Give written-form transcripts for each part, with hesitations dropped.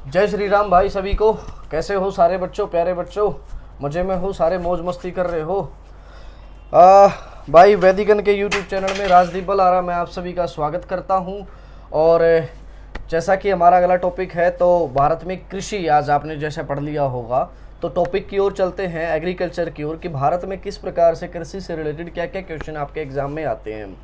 जय श्री राम भाई सभी को। कैसे हो सारे बच्चों, प्यारे बच्चों? मज़े में हो सारे, मौज मस्ती कर रहे हो? भाई वैदिकन के यूट्यूब चैनल में राजदीप बलारा मैं आप सभी का स्वागत करता हूं। और जैसा कि हमारा अगला टॉपिक है तो भारत में कृषि, आज आपने जैसे पढ़ लिया होगा, तो टॉपिक की ओर चलते हैं, एग्रीकल्चर की ओर, कि भारत में किस प्रकार से कृषि से रिलेटेड क्या क्या क्वेश्चन आपके एग्जाम में आते हैं।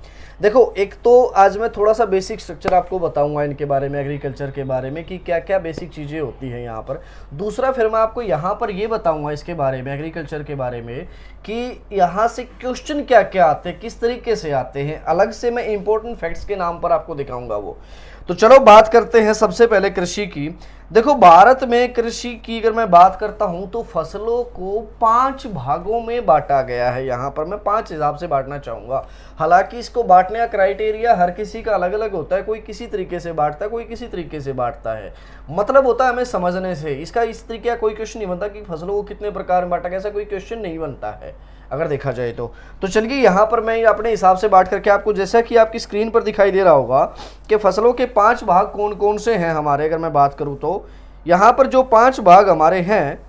देखो, एक तो आज मैं थोड़ा सा बेसिक स्ट्रक्चर आपको बताऊंगा इनके बारे में, एग्रीकल्चर के बारे में, कि क्या क्या बेसिक चीज़ें होती हैं यहाँ पर। दूसरा फिर मैं आपको यहाँ पर ये बताऊंगा इसके बारे में, एग्रीकल्चर के बारे में, कि यहाँ से क्वेश्चन क्या क्या आते हैं, किस तरीके से आते हैं। अलग से मैं इंपॉर्टेंट फैक्ट्स के नाम पर आपको दिखाऊंगा वो। तो चलो बात करते हैं सबसे पहले कृषि की। देखो, भारत में कृषि की अगर मैं बात करता हूं तो फसलों को 5 भागों में बांटा गया है। यहाँ पर मैं 5 हिसाब से बांटना चाहूंगा। हालांकि इसको बांटने का क्राइटेरिया हर किसी का अलग अलग होता है, कोई किसी तरीके से बांटता है, कोई किसी तरीके से बांटता है। मतलब होता है हमें समझने से, इसका इस तरीके का कोई क्वेश्चन नहीं बनता कि फसलों को कितने प्रकार में बांटा गया, ऐसा कोई क्वेश्चन नहीं बनता है अगर देखा जाए तो चलिए यहाँ पर मैं अपने हिसाब से बांट करके आपको, जैसा कि आपकी स्क्रीन पर दिखाई दे रहा होगा कि फसलों के 5 भाग कौन कौन से हैं हमारे, अगर मैं बात करूं तो यहाँ पर जो 5 भाग हमारे हैं,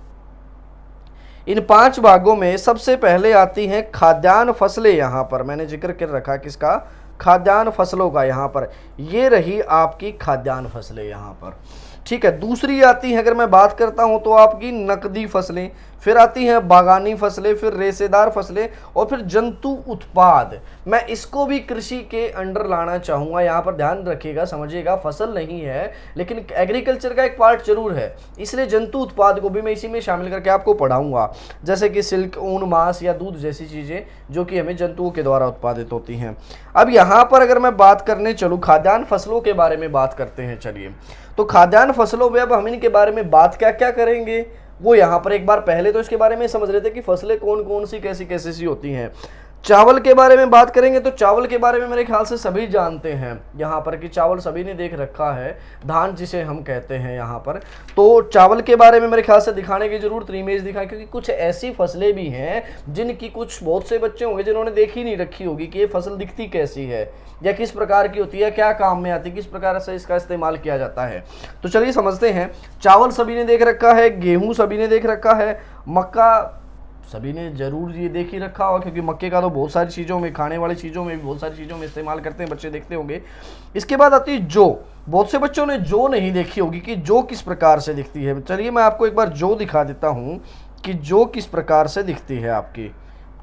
इन 5 भागों में सबसे पहले आती हैं खाद्यान्न फसलें। यहाँ पर मैंने जिक्र कर रखा किसका, खाद्यान्न फसलों का। यहाँ पर ये रही आपकी खाद्यान्न फसलें यहाँ पर, ठीक है। दूसरी आती है, अगर मैं बात करता हूं तो आपकी नकदी फसलें, फिर आती हैं बागानी फसलें, फिर रेशेदार फसलें, और फिर जंतु उत्पाद। मैं इसको भी कृषि के अंडर लाना चाहूंगा। यहाँ पर ध्यान रखिएगा, समझिएगा, फसल नहीं है लेकिन एग्रीकल्चर का एक पार्ट जरूर है, इसलिए जंतु उत्पाद को भी मैं इसी में शामिल करके आपको पढ़ाऊंगा। जैसे कि सिल्क, ऊन, मांस या दूध जैसी चीजें जो कि हमें जंतुओं के द्वारा उत्पादित होती हैं। अब यहाँ पर अगर मैं बात करने चलूँ, खाद्यान्न फसलों के बारे में बात करते हैं। चलिए, तो खाद्यान्न फसलों में अब हम इनके बारे में बात क्या क्या करेंगे वो यहाँ पर एक बार पहले तो इसके बारे में समझ रहे थे कि फसलें कौन कौन सी, कैसी कैसी सी होती हैं। चावल के बारे में बात करेंगे तो चावल के बारे में मेरे ख्याल से सभी जानते हैं यहाँ पर, कि चावल सभी ने देख रखा है, धान जिसे हम कहते हैं यहाँ पर। तो चावल के बारे में मेरे ख्याल से दिखाने की जरूरत नहीं, इमेज दिखाएं, क्योंकि कुछ ऐसी फसलें भी हैं जिनकी कुछ बहुत से बच्चे होंगे जिन्होंने देखी नहीं रखी होगी कि ये फसल दिखती कैसी है या किस प्रकार की होती है, क्या काम में आती है, किस प्रकार से इसका इस्तेमाल किया जाता है। तो चलिए समझते हैं। चावल सभी ने देख रखा है, गेहूं सभी ने देख रखा है, मक्का सभी ने जरूर ये देख ही रखा होगा, क्योंकि मक्के का तो बहुत सारी चीज़ों में, खाने वाली चीज़ों में भी बहुत सारी चीज़ों में इस्तेमाल करते हैं, बच्चे देखते होंगे। इसके बाद आती है जौ। बहुत से बच्चों ने जौ नहीं देखी होगी कि जौ किस प्रकार से दिखती है। चलिए मैं आपको एक बार जौ दिखा देता हूँ कि जौ किस प्रकार से दिखती है आपकी।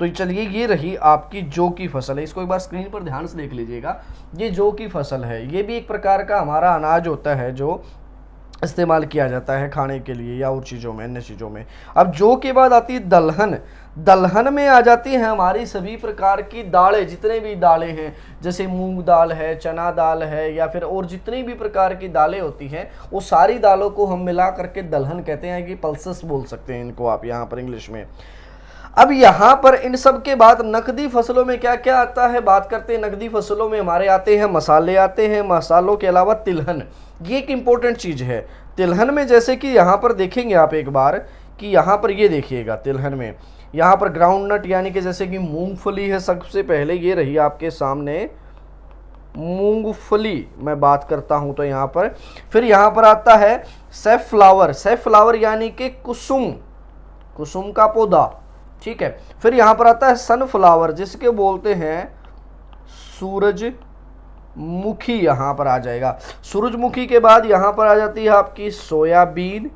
तो चलिए, ये रही आपकी जौ की फसल है। इसको एक बार स्क्रीन पर ध्यान से देख लीजिएगा, ये जौ की फसल है। ये भी एक प्रकार का हमारा अनाज होता है जो इस्तेमाल किया जाता है खाने के लिए या और चीज़ों में, अन्य चीज़ों में। अब जौ के बाद आती है दलहन। दलहन में आ जाती है हमारी सभी प्रकार की दालें, जितने भी दालें हैं, जैसे मूंग दाल है, चना दाल है, या फिर और जितनी भी प्रकार की दालें होती हैं, वो सारी दालों को हम मिला करके दलहन कहते हैं, कि पल्सेस बोल सकते हैं इनको आप यहाँ पर इंग्लिश में। अब यहाँ पर इन सब के बाद नकदी फसलों में क्या क्या आता है, बात करते हैं। नकदी फसलों में हमारे आते हैं मसाले, आते हैं मसालों के अलावा तिलहन। ये एक इंपॉर्टेंट चीज़ है तिलहन में, जैसे कि यहाँ पर देखेंगे आप एक बार, कि यहाँ पर ये देखिएगा तिलहन में, यहाँ पर ग्राउंड नट यानी कि जैसे कि मूंगफली है सबसे पहले, ये रही आपके सामने मूंगफली मैं बात करता हूँ तो यहाँ पर। फिर यहाँ पर आता है सैफफ्लावर। सैफफ्लावर यानी कि कुसुम, कुसुम का पौधा, ठीक है। फिर यहाँ पर आता है सनफ्लावर, जिसके बोलते हैं सूरजमुखी, यहाँ पर आ जाएगा। सूरजमुखी के बाद यहाँ पर आ जाती है आपकी सोयाबीन।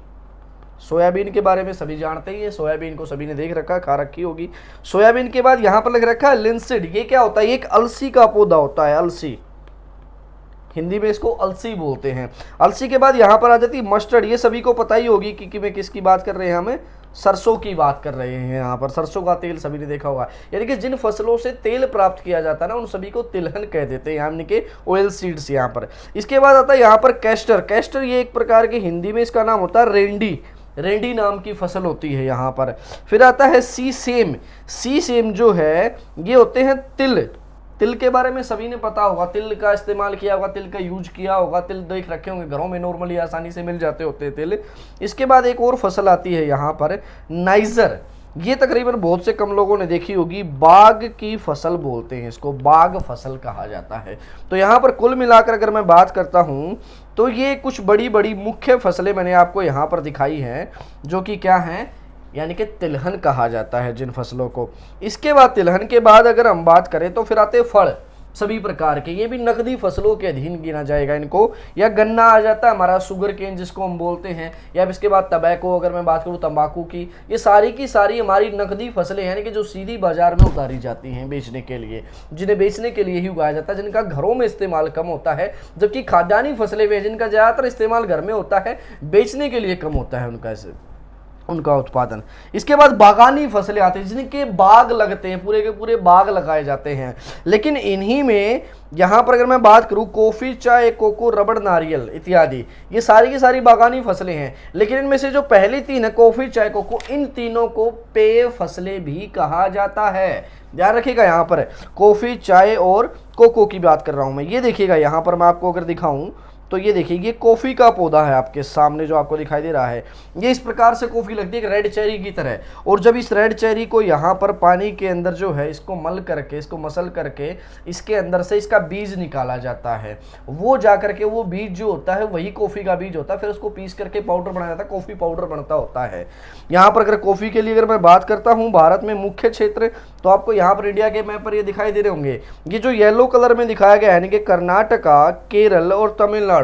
सोयाबीन के बारे में सभी जानते ही हैं, सोयाबीन को सभी ने देख रखा, खा रखी होगी। सोयाबीन के बाद यहाँ पर लग रखा है लिंसीड। ये क्या होता है, ये एक अलसी का पौधा होता है, अलसी, हिंदी में इसको अलसी बोलते हैं। अलसी के बाद यहाँ पर आ जाती है मस्टर्ड। ये सभी को पता ही होगी कि मैं किसकी बात कर रहे हैं, हमें सरसों की बात कर रहे हैं। यहाँ पर सरसों का तेल सभी ने देखा होगा, यानी कि जिन फसलों से तेल प्राप्त किया जाता है ना, उन सभी को तिलहन कह देते हैं, यानी कि ऑयल सीड्स यहाँ पर। इसके बाद आता है यहाँ पर कैस्टर। कैस्टर ये एक प्रकार की, हिंदी में इसका नाम होता है रेंडी, रेंडी नाम की फसल होती है यहाँ पर। फिर आता है सी सेम। सी सेम जो है ये होते हैं तिल। तिल के बारे में सभी ने पता होगा, तिल का इस्तेमाल किया होगा, तिल का यूज किया होगा, तिल देख रखे होंगे घरों में, नॉर्मली आसानी से मिल जाते होते हैं तिल। इसके बाद एक और फसल आती है यहाँ पर नाइजर। ये तकरीबन बहुत से कम लोगों ने देखी होगी। बाग की फसल बोलते हैं इसको, बाग फसल कहा जाता है। तो यहाँ पर कुल मिलाकर अगर मैं बात करता हूँ तो ये कुछ बड़ी बड़ी मुख्य फसलें मैंने आपको यहाँ पर दिखाई हैं, जो कि क्या हैं, यानी कि तिलहन कहा जाता है जिन फसलों को। इसके बाद तिलहन के बाद अगर हम बात करें तो फिर आते फल सभी प्रकार के, ये भी नकदी फसलों के अधीन गिना जाएगा इनको। या गन्ना आ जाता है हमारा, शुगर केन जिसको हम बोलते हैं, या इसके बाद टबैको अगर मैं बात करूँ तंबाकू की, ये सारी की सारी हमारी नकदी फसलें हैं, यानी कि जो सीधी बाजार में उतारी जाती हैं बेचने के लिए, जिन्हें बेचने के लिए ही उगाया जाता है, जिनका घरों में इस्तेमाल कम होता है। जबकि खाद्यान्नी फसलें वे जिनका ज़्यादातर इस्तेमाल घर में होता है, बेचने के लिए कम होता है उनका उत्पादन। इसके बाद बागानी फसलें आती हैं, जिनके बाग लगते हैं, पूरे के पूरे बाग लगाए जाते हैं। लेकिन इन्हीं में यहाँ पर अगर मैं बात करूँ, कॉफ़ी, चाय, कोको, रबड़, नारियल इत्यादि, ये सारी की सारी बागानी फसलें हैं। लेकिन इनमें से जो पहली तीन है, कॉफ़ी, चाय, कोको, इन तीनों को पेय फसलें भी कहा जाता है। ध्यान रखिएगा, यहाँ पर कॉफ़ी, चाय और कोको की बात कर रहा हूँ मैं। ये देखिएगा यहाँ पर मैं आपको अगर दिखाऊँ तो ये देखिए, ये कॉफ़ी का पौधा है आपके सामने जो आपको दिखाई दे रहा है। ये इस प्रकार से कॉफ़ी लगती है, एक रेड चेरी की तरह। और जब इस रेड चेरी को यहाँ पर पानी के अंदर जो है इसको मल करके, इसको मसल करके इसके अंदर से इसका बीज निकाला जाता है, वो जा करके वो बीज जो होता है वही कॉफ़ी का बीज होता है। फिर उसको पीस करके पाउडर बनाया जाता है, कॉफ़ी पाउडर बनता होता है। यहाँ पर अगर कॉफ़ी के लिए अगर मैं बात करता हूँ भारत में मुख्य क्षेत्र, तो आपको यहाँ पर इंडिया के मैप पर ये दिखाई दे रहे होंगे। ये जो येलो कलर में दिखाया गया है, यानी कि कर्नाटका, केरल और तमिलनाडु,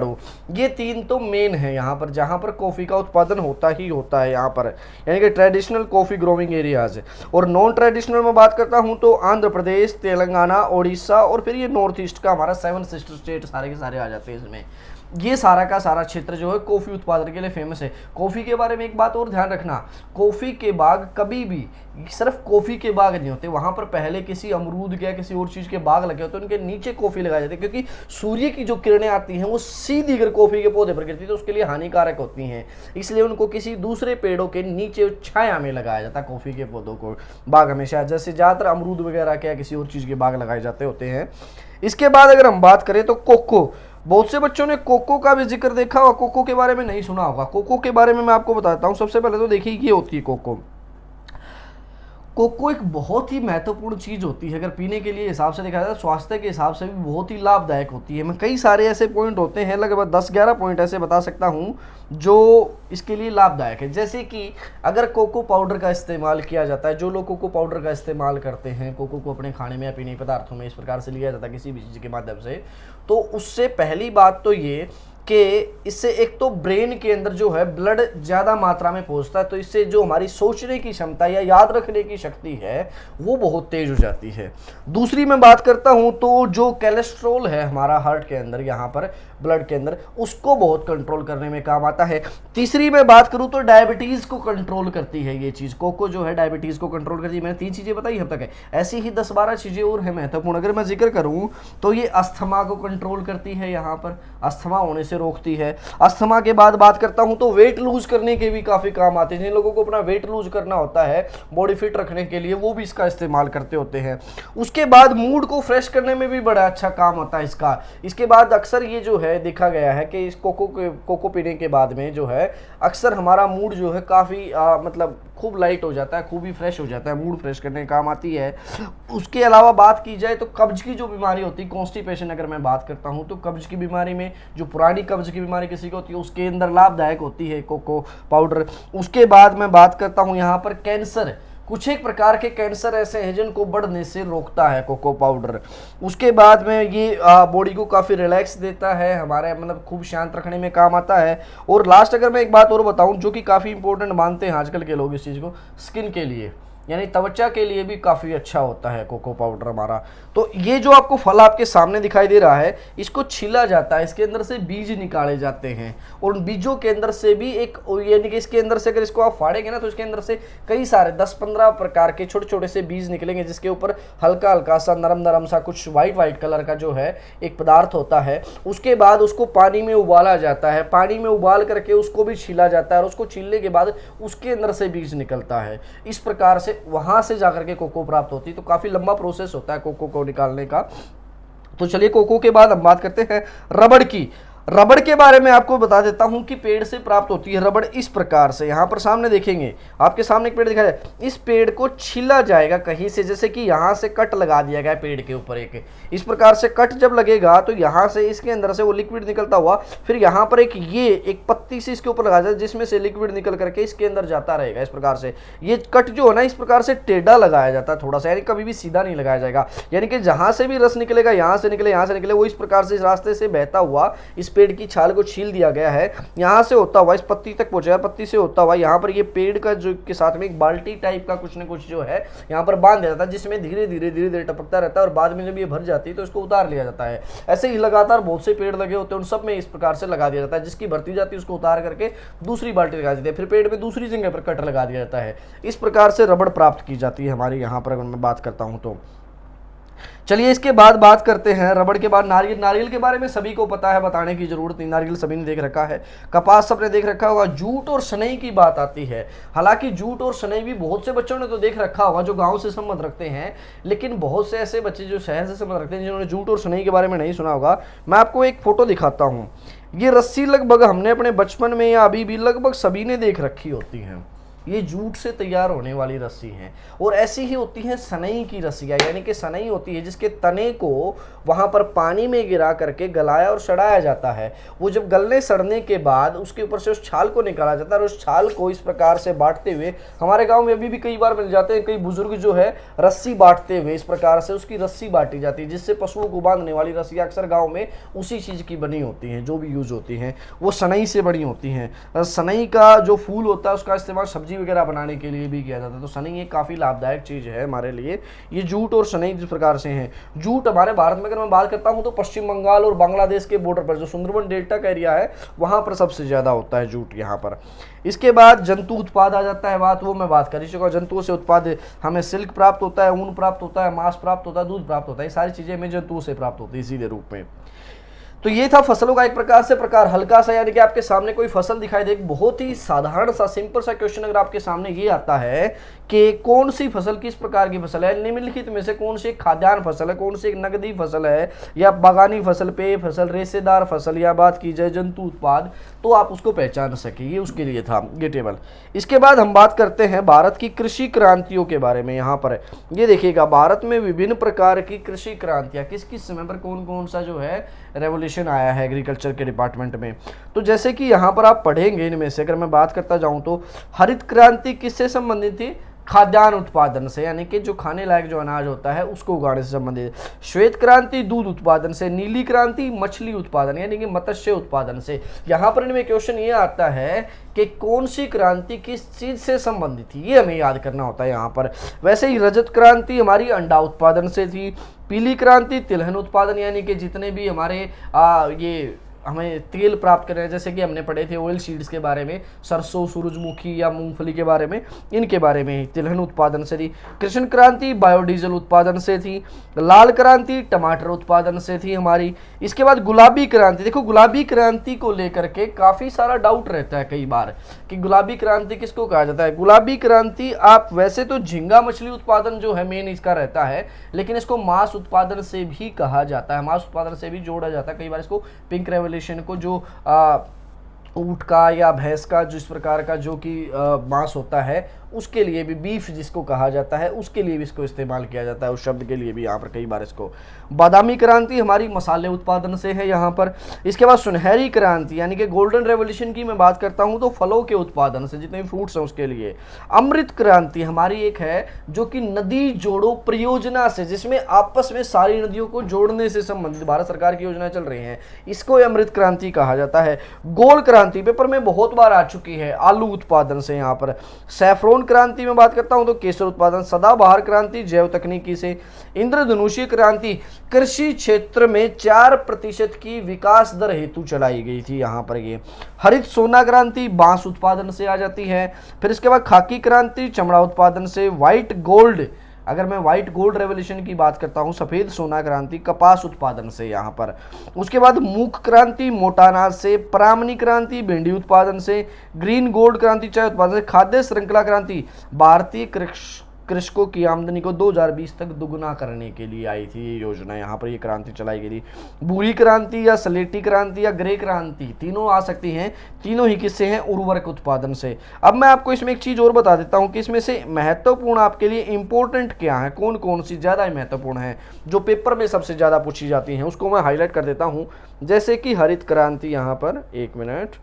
ये तीन तो मेन है यहाँ पर, जहाँ पर कॉफ़ी का उत्पादन होता ही होता है यहाँ पर, यानी कि ट्रेडिशनल कॉफ़ी ग्रोविंग एरियाज। और नॉन ट्रेडिशनल में बात करता हूँ तो आंध्र प्रदेश, तेलंगाना, ओडिशा और फिर ये नॉर्थ ईस्ट का हमारा 7 सिस्टर स्टेट सारे के सारे आ जाते हैं इसमें। ये सारा का सारा क्षेत्र जो है कॉफ़ी उत्पादन के लिए फेमस है। कॉफ़ी के बारे में एक बात और ध्यान रखना, कॉफ़ी के बाग कभी भी सिर्फ कॉफ़ी के बाग नहीं होते, वहाँ पर पहले किसी अमरूद के या किसी और चीज़ के बाग लगे होते हैं, उनके नीचे कॉफ़ी लगाई जाती है, क्योंकि सूर्य की जो किरणें आती हैं वो सीधी अगर कॉफ़ी के पौधे पर गिरती है तो उसके लिए हानिकारक होती हैं। इसलिए उनको किसी दूसरे पेड़ों के नीचे छाया में लगाया जाता है कॉफ़ी के पौधों को, बाग हमेशा, जैसे ज़्यादातर अमरूद वगैरह के या किसी और चीज़ के बाग लगाए जाते होते हैं। इसके बाद अगर हम बात करें तो कोको, बहुत से बच्चों ने कोको का भी जिक्र देखा होगा, कोको के बारे में नहीं सुना होगा। कोको के बारे में मैं आपको बताता हूँ। सबसे पहले तो देखिए, ये होती है कोको। कोको एक बहुत ही महत्वपूर्ण चीज़ होती है, अगर पीने के लिए हिसाब से देखा जाए, स्वास्थ्य के हिसाब से भी बहुत ही लाभदायक होती है। मैं कई सारे ऐसे पॉइंट होते हैं, लगभग 10-11 पॉइंट ऐसे बता सकता हूँ जो इसके लिए लाभदायक है। जैसे कि अगर कोको पाउडर का इस्तेमाल किया जाता है, जो लोग कोको पाउडर का इस्तेमाल करते हैं, कोको को अपने खाने में या पीने पदार्थों में इस प्रकार से लिया जाता है किसी भी चीज़ के माध्यम से, तो उससे पहली बात तो ये कि इससे एक तो ब्रेन के अंदर जो है ब्लड ज़्यादा मात्रा में पहुंचता है, तो इससे जो हमारी सोचने की क्षमता या याद रखने की शक्ति है वो बहुत तेज हो जाती है। दूसरी मैं बात करता हूं तो जो कोलेस्ट्रॉल है हमारा हार्ट के अंदर, यहाँ पर ब्लड के अंदर, उसको बहुत कंट्रोल करने में काम आता है। तीसरी मैं बात करूं तो डायबिटीज़ को कंट्रोल करती है ये चीज़, कोको जो है डायबिटीज़ को कंट्रोल करती है। मैंने 3 चीज़ें बताई अब तक है, ऐसी ही 10-12 चीज़ें और हैं महत्वपूर्ण। अगर मैं जिक्र करूँ तो ये अस्थमा को कंट्रोल करती है, यहाँ पर अस्थमा होने से रोकती है। अस्थमा के बाद बात करता हूं तो वेट लूज करने के भी काफ़ी काम आते हैं। जिन लोगों को अपना वेट लूज करना होता है बॉडी फिट रखने के लिए, वो भी इसका इस्तेमाल करते होते हैं। उसके बाद मूड को फ्रेश करने में भी बड़ा अच्छा काम होता है इसका। इसके बाद अक्सर ये जो है देखा गया है कि इस कोको पीने के बाद में जो है अक्सर हमारा मूड जो है काफ़ी मतलब खूब लाइट हो जाता है, खूब ही फ्रेश हो जाता है, मूड फ्रेश करने का काम आती है। उसके अलावा बात की जाए तो कब्ज की जो बीमारी होती है, कॉन्स्टिपेशन अगर मैं बात करता हूं तो कब्ज की बीमारी में, जो पुरानी कब्ज की बीमारी किसी को होती है, उसके अंदर लाभदायक होती है कोको पाउडर। उसके बाद मैं बात करता हूं यहाँ पर कैंसर, कुछ एक प्रकार के कैंसर ऐसे हैं जिनको बढ़ने से रोकता है कोको पाउडर। उसके बाद में ये बॉडी को काफ़ी रिलैक्स देता है, हमारे मतलब खूब शांत रखने में काम आता है। और लास्ट अगर मैं एक बात और बताऊं जो कि काफ़ी इंपॉर्टेंट मानते हैं आजकल के लोग इस चीज़ को, स्किन के लिए यानी त्वचा के लिए भी काफ़ी अच्छा होता है कोको पाउडर हमारा। तो ये जो आपको फल आपके सामने दिखाई दे रहा है, इसको छीला जाता है, इसके अंदर से बीज निकाले जाते हैं और उन बीजों के अंदर से भी एक, यानी कि इसके अंदर से अगर इसको आप फाड़ेंगे ना तो इसके अंदर से कई सारे 10-15 प्रकार के छोटे छोटे से बीज निकलेंगे, जिसके ऊपर हल्का हल्का सा नरम सा कुछ वाइट कलर का जो है एक पदार्थ होता है। उसके बाद उसको पानी में उबाला जाता है, पानी में उबाल करके उसको भी छीला जाता है और उसको छीलने के बाद उसके अंदर से बीज निकलता है। इस प्रकार से वहां से जाकर के कोको प्राप्त होती है। तो काफी लंबा प्रोसेस होता है कोको को निकालने का। तो चलिए कोको के बाद हम बात करते हैं रबड़ की। रबड़ के बारे में आपको बता देता हूं कि पेड़ से प्राप्त होती है रबड़ इस प्रकार से। यहां पर सामने देखेंगे, आपके सामने एक पेड़ दिखाया जाए, इस पेड़ को छीला जाएगा कहीं से, जैसे कि यहां से कट लगा दिया गया पेड़ के ऊपर एक, इस प्रकार से कट जब लगेगा तो यहां से इसके अंदर से वो लिक्विड निकलता हुआ फिर यहां पर एक पत्ती से इसके ऊपर लगा जाए जिसमें से लिक्विड निकल करके इसके अंदर जाता रहेगा। इस प्रकार से ये कट जो है ना इस प्रकार से टेढ़ा लगाया जाता है थोड़ा सा, यानी कभी भी सीधा नहीं लगाया जाएगा, यानी कि जहां से भी रस निकलेगा, यहां से निकले यहां से निकले, वो इस प्रकार से इस रास्ते से बहता हुआ इस पेड़ की छाल को छील दिया गया है, यहां से होता हुआ इस पत्ती तक पहुंचेगा, पत्ती से होता हुआ यहां पर ये पेड़ का जो के साथ में एक बाल्टी टाइप का कुछ न कुछ जो है यहां पर बांध दिया जाता है, जिसमें धीरे धीरे टपकता रहता है और बाद में जब ये भर जाती है तो इसको उतार लिया जाता है। ऐसे ही लगातार बहुत से पेड़ लगे होते हैं, उन सब में इस प्रकार से लगा दिया जाता है, जिसकी भरती जाती है उसको उतार करके दूसरी बाल्टी लगा देती है, फिर पेड़ में दूसरी जगह पर कट लगा दिया जाता है। इस प्रकार से रबड़ प्राप्त की जाती है हमारे यहाँ पर, अगर मैं बात करता हूँ तो। चलिए इसके बाद बात करते हैं रबड़ के बाद नारियल। नारियल के बारे में सभी को पता है, बताने की जरूरत नहीं, नारियल सभी ने देख रखा है, कपास सबने देख रखा होगा। जूट और सनई की बात आती है, हालांकि जूट और सनई भी बहुत से बच्चों ने तो देख रखा होगा जो गांव से संबंध रखते हैं, लेकिन बहुत से ऐसे बच्चे जो शहर से संबंध रखते हैं जिन्होंने जूट और सनई के बारे में नहीं सुना होगा। मैं आपको एक फोटो दिखाता हूँ, ये रस्सी लगभग हमने अपने बचपन में या अभी भी लगभग सभी ने देख रखी होती है। ये जूट से तैयार होने वाली रस्सी है, और ऐसी ही होती है सनई की रस्सियाँ, यानी कि सनई होती है जिसके तने को वहाँ पर पानी में गिरा करके गलाया और सड़ाया जाता है। वो जब गलने सड़ने के बाद उसके ऊपर से उस छाल को निकाला जाता है और उस छाल को इस प्रकार से बांटते हुए, हमारे गांव में अभी भी कई बार मिल जाते हैं, कई बुजुर्ग जो है रस्सी बांटते हुए इस प्रकार से उसकी रस्सी बांटी जाती है, जिससे पशुओं को बांधने वाली रस्सी अक्सर गाँव में उसी चीज़ की बनी होती हैं, जो भी यूज होती हैं वो सनई से बनी होती हैं। सनई का जो फूल होता है उसका इस्तेमाल सब्जी वगैरह बनाने के लिए भी किया जाता है, तो सनई एक काफ़ी लाभदायक चीज़ है हमारे लिए। ये जूट और सनई जिस प्रकार से हैं, जूट हमारे भारत में अगर मैं बात करता हूँ तो पश्चिम बंगाल और बांग्लादेश के बॉर्डर पर जो सुंदरबन डेल्टा का एरिया है वहाँ पर सबसे ज़्यादा होता है जूट यहाँ पर। इसके बाद जंतु उत्पाद आ जाता है बात, वो मैं बात कर ही चुका। जंतुओं से उत्पाद हमें सिल्क प्राप्त होता है, ऊन प्राप्त होता है, मांस प्राप्त होता है, दूध प्राप्त होता है, ये सारी चीज़ें हमें जंतुओं से प्राप्त होती है सीधे रूप में। तो ये था फसलों का एक प्रकार से प्रकार, हल्का सा, यानी कि आपके सामने कोई फसल दिखाई दे, बहुत ही साधारण सा सिंपल सा क्वेश्चन अगर आपके सामने ये आता है कि कौन सी फसल किस प्रकार की फसल है, निम्नलिखित में से कौन सी एक खाद्यान्न फसल है, कौन सी एक नकदी फसल है, या बागानी फसल, पेय फसल, रेशेदार फसल, या बात की जाए जंतु उत्पाद, तो आप उसको पहचान सके, ये उसके लिए था ये टेबल। इसके बाद हम बात करते हैं भारत की कृषि क्रांतियों के बारे में। यहाँ पर ये देखिएगा, भारत में विभिन्न प्रकार की कृषि क्रांतियाँ, किस किस समय पर कौन कौन सा जो है रेवोल्यूशन आया है एग्रीकल्चर के डिपार्टमेंट में। तो जैसे कि यहाँ पर आप पढ़ेंगे, इनमें से अगर मैं बात करता जाऊँ तो हरित क्रांति किससे संबंधित थी, खाद्यान्न उत्पादन से, यानी कि जो खाने लायक जो अनाज होता है उसको उगाने से संबंधित। श्वेत क्रांति दूध उत्पादन से, नीली क्रांति मछली उत्पादन यानी कि मत्स्य उत्पादन से। यहाँ पर इनमें क्वेश्चन ये आता है कि कौन सी क्रांति किस चीज से संबंधित थी, ये हमें याद करना होता है यहाँ पर। वैसे ही रजत क्रांति हमारी अंडा उत्पादन से थी। पीली क्रांति तिलहन उत्पादन, यानी कि जितने भी हमारे ये हमें तेल प्राप्त करें, जैसे कि हमने पढ़े थे ऑयल सीड्स के बारे में, सरसों, सूरजमुखी या मूंगफली के बारे में, इनके बारे में तिलहन उत्पादन से थी। कृष्ण क्रांति बायोडीजल उत्पादन से थी। लाल क्रांति टमाटर उत्पादन से थी हमारी। इसके बाद गुलाबी क्रांति, देखो गुलाबी क्रांति को लेकर के काफ़ी सारा डाउट रहता है कई बार कि गुलाबी क्रांति किसको कहा जाता है। गुलाबी क्रांति आप वैसे तो झींगा मछली उत्पादन जो है मेन इसका रहता है, लेकिन इसको मांस उत्पादन से भी कहा जाता है, मांस उत्पादन से भी जोड़ा जाता है कई बार इसको। पिंक रेवोल्यूशन को जो ऊँट का या भैंस का जिस प्रकार का जो कि मांस होता है उसके लिए भी, बीफ जिसको कहा जाता है, उसके लिए भी इसको इस्तेमाल किया जाता है, उस शब्द के लिए भी यहाँ पर कई बार इसको। बादामी क्रांति हमारी मसाले उत्पादन से है यहाँ पर। इसके बाद सुनहरी क्रांति यानी कि गोल्डन रेवोल्यूशन की मैं बात करता हूँ तो फलों के उत्पादन से, जितने भी फ्रूट्स हैं उसके लिए। अमृत क्रांति हमारी एक है जो कि नदी जोड़ो परियोजना से, जिसमें आपस में सारी नदियों को जोड़ने से संबंधित भारत सरकार की योजनाएं चल रही हैं, इसको अमृत क्रांति कहा जाता है। गोल क्रांति पेपर में बहुत बार आ चुकी है, आलू उत्पादन से यहाँ पर। सैफरोन क्रांति में बात करता हूं तो केसर उत्पादन। सदाबहार क्रांति जैव तकनीकी से। इंद्रधनुषी क्रांति कृषि क्षेत्र में 4% की विकास दर हेतु चलाई गई थी यहाँ पर ये। हरित सोना क्रांति बांस उत्पादन से आ जाती है। फिर इसके बाद खाकी क्रांति चमड़ा उत्पादन से। व्हाइट गोल्ड, अगर मैं व्हाइट गोल्ड रेवोल्यूशन की बात करता हूं, सफेद सोना क्रांति कपास उत्पादन से यहाँ पर। उसके बाद मूक क्रांति मोटा अनाज से। परामनी क्रांति भिंडी उत्पादन से। ग्रीन गोल्ड क्रांति चाय उत्पादन से। खाद्य श्रृंखला क्रांति भारतीय कृषकों की आमदनी को 2020 तक दुगुना करने के लिए आई थी ये योजना। यहाँ पर ये क्रांति चलाई गई थी। भूरी क्रांति या स्लेटी क्रांति या ग्रे क्रांति, तीनों आ सकती हैं। तीनों ही किससे हैं? उर्वरक उत्पादन से। अब मैं आपको इसमें एक चीज़ और बता देता हूँ कि इसमें से महत्वपूर्ण आपके लिए इंपॉर्टेंट क्या है, कौन कौन सी ज़्यादा महत्वपूर्ण है, जो पेपर में सबसे ज़्यादा पूछी जाती हैं, उसको मैं हाईलाइट कर देता हूँ। जैसे कि हरित क्रांति, यहाँ पर एक मिनट,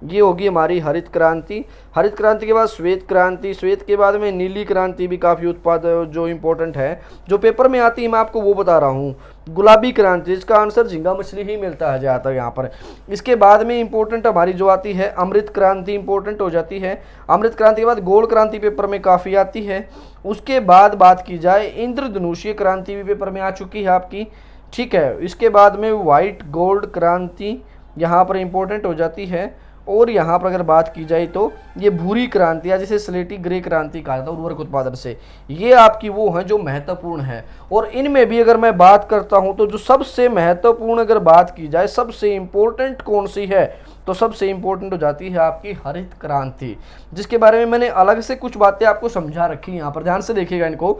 ये होगी हमारी हरित क्रांति। हरित क्रांति के बाद श्वेत क्रांति, श्वेत के बाद में नीली क्रांति भी काफ़ी उत्पाद जो इंपॉर्टेंट है, जो पेपर में आती है, मैं आपको वो बता रहा हूँ। गुलाबी क्रांति, इसका आंसर झींगा मछली ही मिलता है ज़्यादातर यहाँ पर। इसके बाद में इंपॉर्टेंट हमारी जो आती है अमृत क्रांति, इंपॉर्टेंट हो जाती है। अमृत क्रांति के बाद गोल्ड क्रांति पेपर में काफ़ी आती है। उसके बाद बात की जाए इंद्रधनुषीय क्रांति भी पेपर में आ चुकी है आपकी, ठीक है। इसके बाद में व्हाइट गोल्ड क्रांति यहाँ पर इंपॉर्टेंट हो जाती है। और यहाँ पर अगर बात की जाए तो ये भूरी क्रांति या जिसे स्लेटी ग्रे क्रांति कहा जाता है उर्वरक उत्पादन से, ये आपकी वो है जो महत्वपूर्ण है। और इनमें भी अगर मैं बात करता हूँ तो जो सबसे महत्वपूर्ण अगर बात की जाए, सबसे इंपॉर्टेंट कौन सी है, तो सबसे इंपॉर्टेंट हो जाती है आपकी हरित क्रांति, जिसके बारे में मैंने अलग से कुछ बातें आपको समझा रखी। यहाँ पर ध्यान से देखिएगा इनको।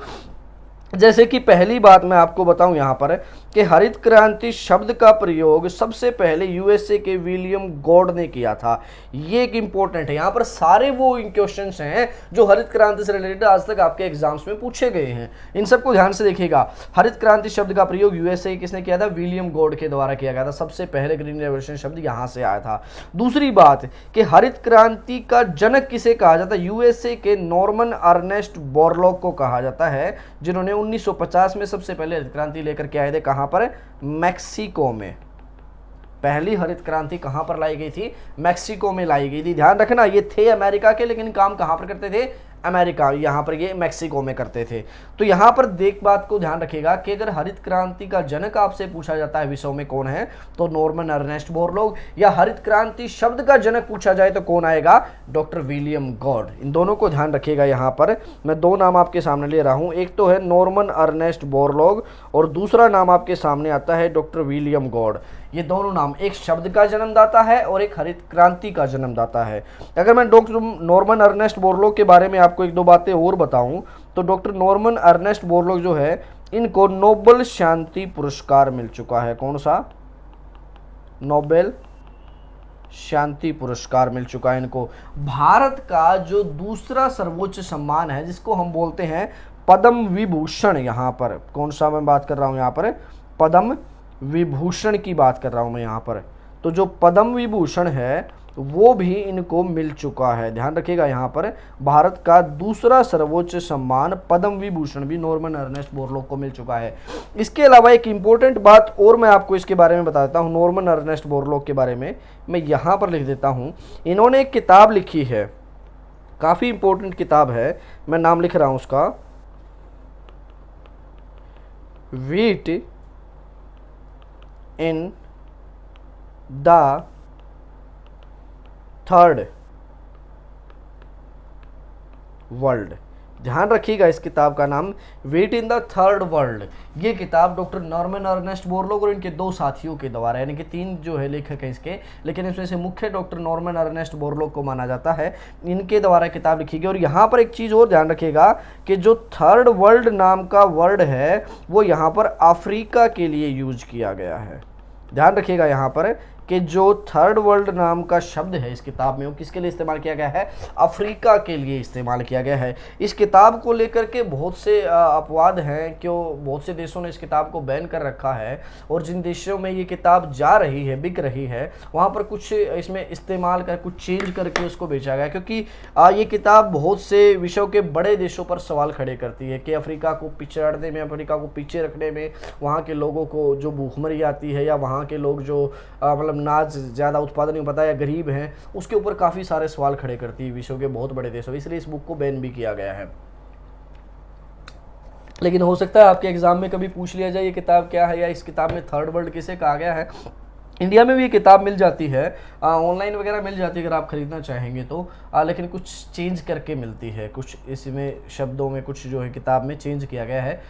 जैसे कि पहली बात मैं आपको बताऊं यहाँ पर कि हरित क्रांति शब्द का प्रयोग सबसे पहले यूएसए के विलियम गॉड ने किया था। ये एक इंपॉर्टेंट है। यहाँ पर सारे वो क्वेश्चंस हैं जो हरित क्रांति से रिलेटेड आज तक आपके एग्जाम्स में पूछे गए हैं, इन सबको ध्यान से देखिएगा। हरित क्रांति शब्द का प्रयोग यूएसए किसने किया था? विलियम गॉड के द्वारा किया गया था। सबसे पहले ग्रीन रेवोल्यूशन शब्द यहाँ से आया था। दूसरी बात कि हरित क्रांति का जनक किसे कहा जाता है? यूएसए के नॉर्मन अर्नेस्ट बोरलॉग को कहा जाता है, जिन्होंने 1950 में सबसे पहले हरित क्रांति लेकर के आए थे। कहां पर? मैक्सिको में। पहली हरित क्रांति कहां पर लाई गई थी? मैक्सिको में लाई गई थी। ध्यान रखना, ये थे अमेरिका के, लेकिन काम कहां पर करते थे? अमेरिका। यहाँ पर ये मैक्सिको में करते थे। तो यहाँ पर देख बात को ध्यान रखिएगा कि अगर हरित क्रांति का जनक आपसे पूछा जाता है विषयों में कौन है, तो नॉर्मन अर्नेस्ट बोरलॉग, या हरित क्रांति शब्द का जनक पूछा जाए तो कौन आएगा? Doctor William God. इन दोनों को ध्यान रखिएगा। यहाँ पर मैं दो नाम आपके सामने ले रहा हूँ, एक तो है नॉर्मन अर्नेस्ट बोरलॉग और दूसरा नाम आपके सामने आता है डॉक्टर विलियम गॉड। ये दोनों नाम एक शब्द का जन्मदाता है और एक हरित क्रांति का जन्मदाता है। अगर मैं डॉक्टर नॉर्मन अर्नेस्ट बोरलॉग के बारे में आपको एक दो बातें और बताऊं तो डॉक्टर नॉर्मन अर्नेस्ट बोरलॉग जो है, इनको नोबेल शांति पुरस्कार मिल चुका है। कौन सा? नोबेल शांति पुरस्कार मिल चुका है इनको। भारत का जो दूसरा सर्वोच्च सम्मान है, जिसको हम बोलते हैं पद्म विभूषण, यहाँ पर कौन सा मैं बात कर रहा हूँ? यहाँ पर पद्म विभूषण की बात कर रहा हूं मैं यहाँ पर। तो जो पद्म विभूषण है वो भी इनको मिल चुका है। ध्यान रखिएगा, यहाँ पर भारत का दूसरा सर्वोच्च सम्मान पद्म विभूषण भी नॉर्मन अर्नेस्ट बोरलॉग को मिल चुका है। इसके अलावा एक इंपॉर्टेंट बात और मैं आपको इसके बारे में बता देता हूँ, नॉर्मन अर्नेस्ट बोरलॉग के बारे में मैं यहाँ पर लिख देता हूँ। इन्होंने एक किताब लिखी है, काफ़ी इंपॉर्टेंट किताब है, मैं नाम लिख रहा हूँ उसका, wheat in the third world. ध्यान रखिएगा, इस किताब का नाम wheat in the third world. ये किताब डॉक्टर नॉर्मन अर्नेस्ट बोरलॉग और इनके दो साथियों के द्वारा, यानी कि तीन जो है लेखक हैं इसके, लेकिन इसमें से मुख्य डॉक्टर नॉर्मन अर्नेस्ट बोरलॉग को माना जाता है, इनके द्वारा किताब लिखी गई। और यहाँ पर एक चीज़ और ध्यान रखिएगा कि जो थर्ड वर्ल्ड नाम का वर्ड है वो यहाँ पर अफ्रीका के लिए यूज किया गया है। ध्यान रखिएगा यहाँ पर कि जो थर्ड वर्ल्ड नाम का शब्द है इस किताब में वो किसके लिए इस्तेमाल किया गया है? अफ्रीका के लिए इस्तेमाल किया गया है। इस किताब को लेकर के बहुत से अपवाद हैं, क्यों बहुत से देशों ने इस किताब को बैन कर रखा है, और जिन देशों में ये किताब जा रही है, बिक रही है, वहाँ पर कुछ इसमें इस्तेमाल कर कुछ चेंज करके उसको बेचा गया, क्योंकि ये किताब बहुत से विश्व के बड़े देशों पर सवाल खड़े करती है कि अफ्रीका को पिछड़ने में, अफ्रीका को पीछे रखने में, वहाँ के लोगों को जो भूखमरी आती है, या वहाँ के लोग जो मतलब नाज ज़्यादा उत्पादन नहीं पता या गरीब हैं, उसके ऊपर काफ़ी सारे सवाल खड़े करती है विश्व के बहुत बड़े देशों, इसलिए इस बुक को बैन भी किया गया है। लेकिन हो सकता है आपके एग्जाम में कभी पूछ लिया जाए ये किताब क्या है, या इस किताब में थर्ड वर्ल्ड किसे कहा गया है। इंडिया में भी ये किताब मिल जाती है, ऑनलाइन वगैरह मिल जाती है अगर आप ख़रीदना चाहेंगे तो, लेकिन कुछ चेंज करके मिलती है, कुछ इसमें शब्दों में कुछ जो है किताब में चेंज किया गया है।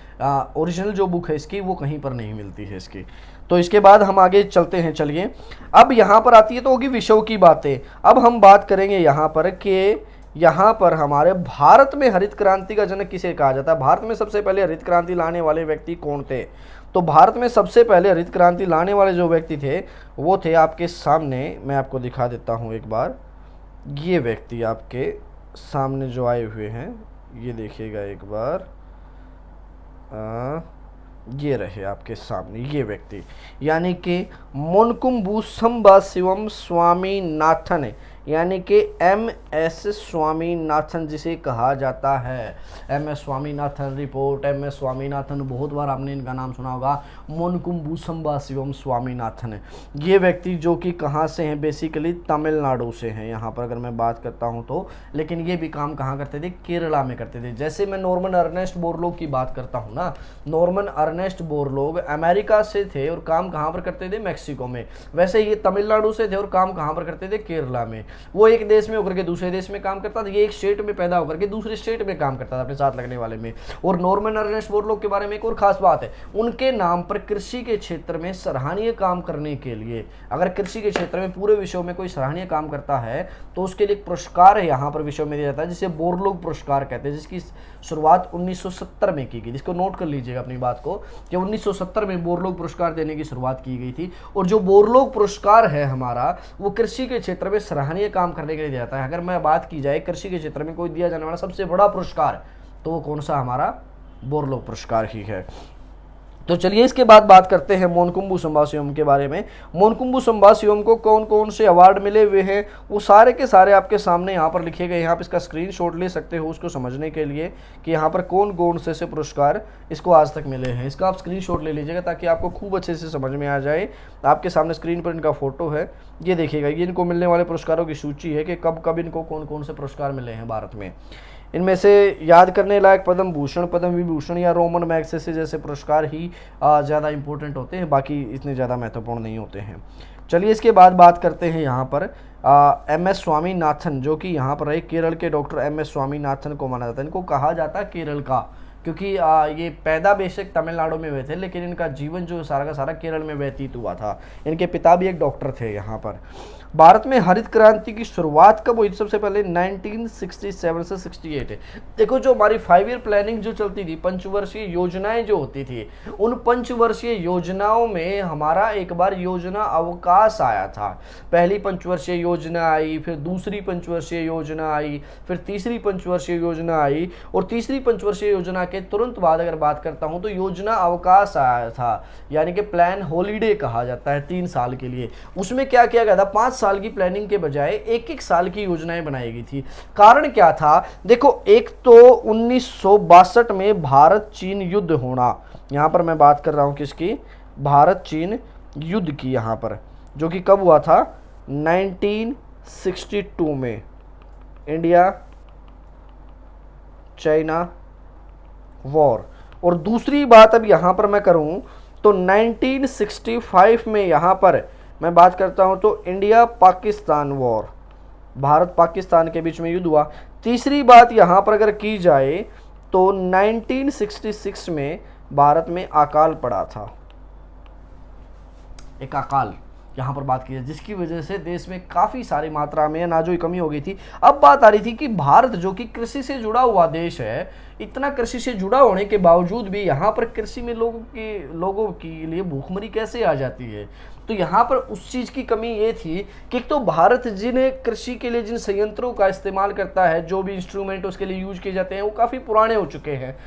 ओरिजिनल जो बुक है इसकी वो कहीं पर नहीं मिलती है इसकी। तो इसके बाद हम आगे चलते हैं। चलिए, अब यहाँ पर आती है तो होगी विषयों की बातें। अब हम बात करेंगे यहाँ पर कि यहाँ पर हमारे भारत में हरित क्रांति का जनक किसे कहा जाता है, भारत में सबसे पहले हरित क्रांति लाने वाले व्यक्ति कौन थे। तो भारत में सबसे पहले हरित क्रांति लाने वाले जो व्यक्ति थे वो थे आपके सामने, मैं आपको दिखा देता हूँ एक बार, ये व्यक्ति आपके सामने जो आए हुए हैं, ये देखिएगा एक बार, ये रहे आपके सामने ये व्यक्ति, यानी कि मोनकुम्बु संबा शिवम स्वामीनाथन, यानी कि MS स्वामीनाथन जिसे कहा जाता है। MS Swaminathan report, MS Swaminathan, बहुत बार आपने इनका नाम सुना होगा, मोनकुम्बु संबा शिवम स्वामीनाथन। ये व्यक्ति जो कि कहाँ से हैं, बेसिकली तमिलनाडु से हैं यहाँ पर अगर मैं बात करता हूँ तो, लेकिन ये भी काम कहाँ करते थे, केरला में करते थे। जैसे मैं नॉर्मन अर्नेस्ट बोरलोग की बात करता हूँ ना, नॉर्मन अर्नेस्ट बोरलोग अमेरिका से थे और काम कहाँ पर करते थे, मैक्सिको में, वैसे ये तमिलनाडु से थे और काम कहाँ पर करते थे, केरला में। वो एक देश में होकर के दूसरे देश में काम करता था, ये एक स्टेट में पैदा होकर के दूसरे स्टेट में काम करता था अपने साथ लगने वाले में। और नॉर्मन अर्नेस्ट बोरलोग के बारे में एक और खास बात है, उनके नाम पर कृषि के क्षेत्र में सराहनीय काम करने के लिए, अगर कृषि के क्षेत्र में पूरे विश्व में कोई सराहनीय काम करता है तो उसके लिए एक पुरस्कार है यहाँ पर विश्व में दिया जाता है जिसे बोरलोग पुरस्कार कहते हैं, जिसकी शुरुआत 1970 में की गई। जिसको नोट कर लीजिएगा अपनी बात को कि 1970 में बोरलोग पुरस्कार देने की शुरुआत की गई थी। और जो बोरलोग पुरस्कार है हमारा, वो कृषि के क्षेत्र में सराहनीय काम करने के लिए दिया जाता है। अगर मैं बात की जाए कृषि के क्षेत्र में कोई दिया जाने वाला सबसे बड़ा पुरस्कार, तो वो कौन सा, हमारा बोरलोग पुरस्कार ही है। तो चलिए इसके बाद बात करते हैं मोनकुम्बु संबाशिवम के बारे में। मोनकुम्बु संबाशिवम को कौन कौन से अवार्ड मिले हुए हैं वो सारे के सारे आपके सामने यहाँ पर लिखे गए हैं। आप इसका स्क्रीनशॉट ले सकते हो उसको समझने के लिए कि यहाँ पर कौन कौन से पुरस्कार इसको आज तक मिले हैं। इसका आप स्क्रीनशॉट ले लीजिएगा ताकि आपको खूब अच्छे से समझ में आ जाए। आपके सामने स्क्रीन पर इनका फोटो है, ये देखिएगा, ये इनको मिलने वाले पुरस्कारों की सूची है कि कब कब इनको कौन कौन से पुरस्कार मिले हैं भारत में। इनमें से याद करने लायक पद्म भूषण, पद्म विभूषण या रोमन मैग्सेसे जैसे पुरस्कार ही ज़्यादा इंपॉर्टेंट होते हैं, बाकी इतने ज़्यादा महत्वपूर्ण नहीं होते हैं। चलिए इसके बाद बात करते हैं यहाँ पर MS स्वामीनाथन, जो कि यहाँ पर है केरल के डॉक्टर MS स्वामीनाथन को माना जाता है। इनको कहा जाता है केरल का, क्योंकि ये पैदा बेशक तमिलनाडु में हुए थे लेकिन इनका जीवन जो सारा का सारा केरल में व्यतीत हुआ था। इनके पिता भी एक डॉक्टर थे यहाँ पर। भारत में हरित क्रांति की शुरुआत कब हुई? सबसे पहले 1967 से 68 है। देखो जो हमारी 5 ईयर प्लानिंग जो चलती थी, पंचवर्षीय योजनाएं जो होती थी, उन पंचवर्षीय योजनाओं में हमारा एक बार योजना अवकाश आया था। पहली पंचवर्षीय योजना आई, फिर दूसरी पंचवर्षीय योजना आई, फिर तीसरी पंचवर्षीय योजना आई, और तीसरी पंचवर्षीय योजना के तुरंत बाद अगर बात करता हूं तो योजना अवकाश आया था, यानी कि प्लान हॉलीडे कहा जाता है 3 साल के लिए। उसमें क्या किया गया था, 5 साल की प्लानिंग के बजाय एक साल की योजनाएं बनाई गई थी। कारण क्या था, देखो एक तो 1962 में भारत चीन युद्ध होना, यहां पर मैं बात कर रहा हूं किसकी, भारत चीन युद्ध की, यहां पर जो कि कब हुआ था, 1962 में, इंडिया चाइना वॉर। और दूसरी बात अब यहां पर मैं करूं तो 1965 में यहां पर मैं बात करता हूं तो इंडिया पाकिस्तान वॉर, भारत पाकिस्तान के बीच में युद्ध हुआ। तीसरी बात यहां पर अगर की जाए तो 1966 में भारत में अकाल पड़ा था, एक अकाल यहाँ पर बात की जाए, जिसकी वजह से देश में काफ़ी सारी मात्रा में अनाजों की कमी हो गई थी। अब बात आ रही थी कि भारत जो कि कृषि से जुड़ा हुआ देश है, इतना कृषि से जुड़ा होने के बावजूद भी यहाँ पर कृषि में लोगों के लिए भूखमरी कैसे आ जाती है। तो यहाँ पर उस चीज़ की कमी ये थी कि तो भारत जिन कृषि के लिए जिन संयंत्रों का इस्तेमाल करता है, जो भी इंस्ट्रूमेंट उसके लिए यूज किए जाते हैं, वो काफ़ी पुराने हो चुके हैं,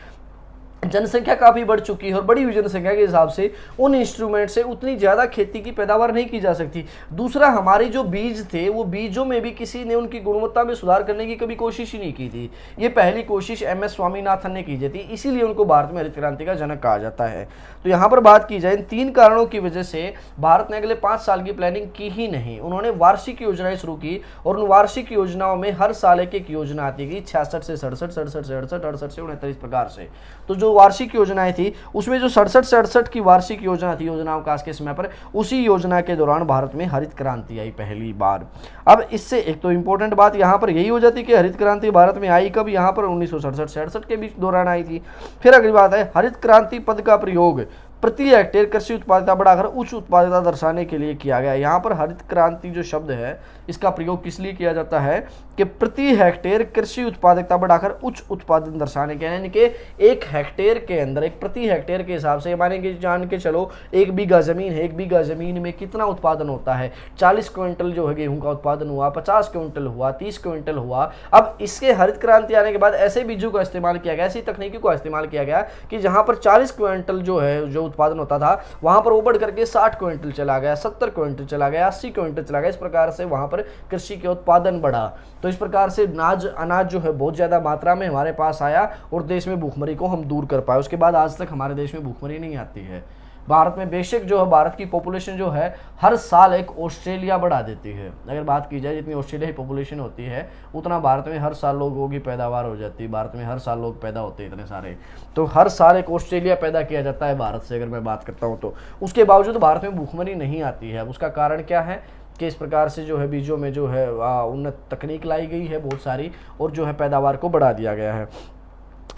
जनसंख्या काफ़ी बढ़ चुकी है, और बढ़ी हुई जनसंख्या के हिसाब से उन इंस्ट्रूमेंट से उतनी ज़्यादा खेती की पैदावार नहीं की जा सकती। दूसरा, हमारे जो बीज थे वो बीजों में भी किसी ने उनकी गुणवत्ता में सुधार करने की कभी कोशिश ही नहीं की थी। ये पहली कोशिश MS स्वामीनाथन ने की थी, इसीलिए उनको भारत में हरित क्रांति का जनक कहा जाता है। तो यहाँ पर बात की जाए, इन 3 कारणों की वजह से भारत ने अगले 5 साल की प्लानिंग की ही नहीं। उन्होंने वार्षिक योजनाएं शुरू की, और उन वार्षिक योजनाओं में हर साल एक योजना आती गई, 66 से 67, 67 से 68, 68 से 69, इस प्रकार से। तो जो वार्षिक योजनाएं थी उसमें जो 67 से 68 की वार्षिक योजना थी, योजना अवकाश के समय पर, उसी योजना के दौरान भारत में हरित क्रांति आई पहली बार। अब इससे एक तो इंपॉर्टेंट बात यहाँ पर यही हो जाती कि हरित क्रांति भारत में आई कब, यहाँ पर 1967 से 68 के बीच दौरान आई थी। फिर अगली बात है, हरित क्रांति पद का प्रयोग प्रति हेक्टेयर कृषि उत्पादकता बढ़ाकर उच्च उत्पादकता दर्शाने के लिए किया गया। यहाँ पर हरित क्रांति जो शब्द है इसका प्रयोग किस लिए किया जाता है कि प्रति हेक्टेयर कृषि उत्पादकता बढ़ाकर उच्च उत्पादन दर्शाने के, यानी कि एक हेक्टेयर के अंदर, एक प्रति हेक्टेयर के हिसाब से माने कि जान के चलो 1 बीघा जमीन है, 1 बीघा जमीन में कितना उत्पादन होता है, 40 क्विंटल जो है गेहूं का उत्पादन हुआ, 50 क्विंटल हुआ, 30 क्विंटल हुआ। अब इसके हरित क्रांति आने के बाद ऐसे बीजों का इस्तेमाल किया गया, ऐसी तकनीकी का इस्तेमाल किया गया कि जहां पर 40 क्विंटल जो है जो उत्पादन होता था वहां पर वो बढ़ करके 60 क्विंटल चला गया, 70 क्विंटल चला गया, 80 क्विंटल चला गया। इस प्रकार से वहां पर कृषि के उत्पादन बढ़ा। तो इस प्रकार से अनाज जो है बहुत ज्यादा मात्रा में हमारे पास आया और देश में भूखमरी को हम दूर कर पाए। उसके बाद आज तक हमारे देश में भूखमरी नहीं आती है। भारत में बेशक जो है भारत की पॉपुलेशन जो है हर साल एक ऑस्ट्रेलिया बढ़ा देती है। अगर बात की जाए जितनी ऑस्ट्रेलिया की पॉपुलेशन होती है उतना भारत में हर साल लोगों की पैदावार हो जाती है। भारत में हर साल लोग पैदा होते हैं इतने सारे, तो हर साल एक ऑस्ट्रेलिया पैदा किया जाता है भारत से। अगर मैं बात करता हूँ तो उसके बावजूद भारत में भूखमरी नहीं आती है। अब उसका कारण क्या है कि इस प्रकार से जो है बीजों में जो है उन्नत तकनीक लाई गई है बहुत सारी, और जो है पैदावार को बढ़ा दिया गया है।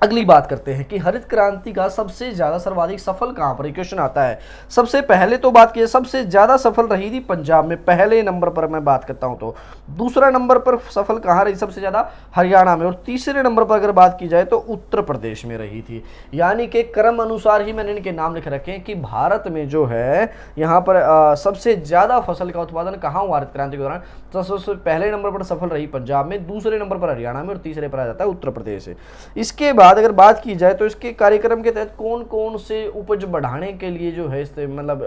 अगली बात करते हैं कि हरित क्रांति का सबसे ज्यादा सर्वाधिक सफल कहां पर क्वेश्चन आता है। सबसे पहले तो बात की सबसे ज्यादा सफल रही थी पंजाब में, पहले नंबर पर मैं बात करता हूं तो। दूसरा नंबर पर सफल कहां रही सबसे ज्यादा, हरियाणा में। और तीसरे नंबर पर अगर बात की जाए तो उत्तर प्रदेश में रही थी। यानी कि क्रम अनुसार ही मैंने इनके नाम लिख रखे हैं कि भारत में जो है यहाँ पर सबसे ज्यादा फसल का उत्पादन कहाँ हुआ हरित क्रांति के दौरान। तो सबसे पहले नंबर पर सफल रही पंजाब में, दूसरे नंबर पर हरियाणा में, और तीसरे पर आ जाता है उत्तर प्रदेश। इसके बाद अगर बात की जाए तो इसके कार्यक्रम के तहत कौन कौन से उपज बढ़ाने के लिए जो है मतलब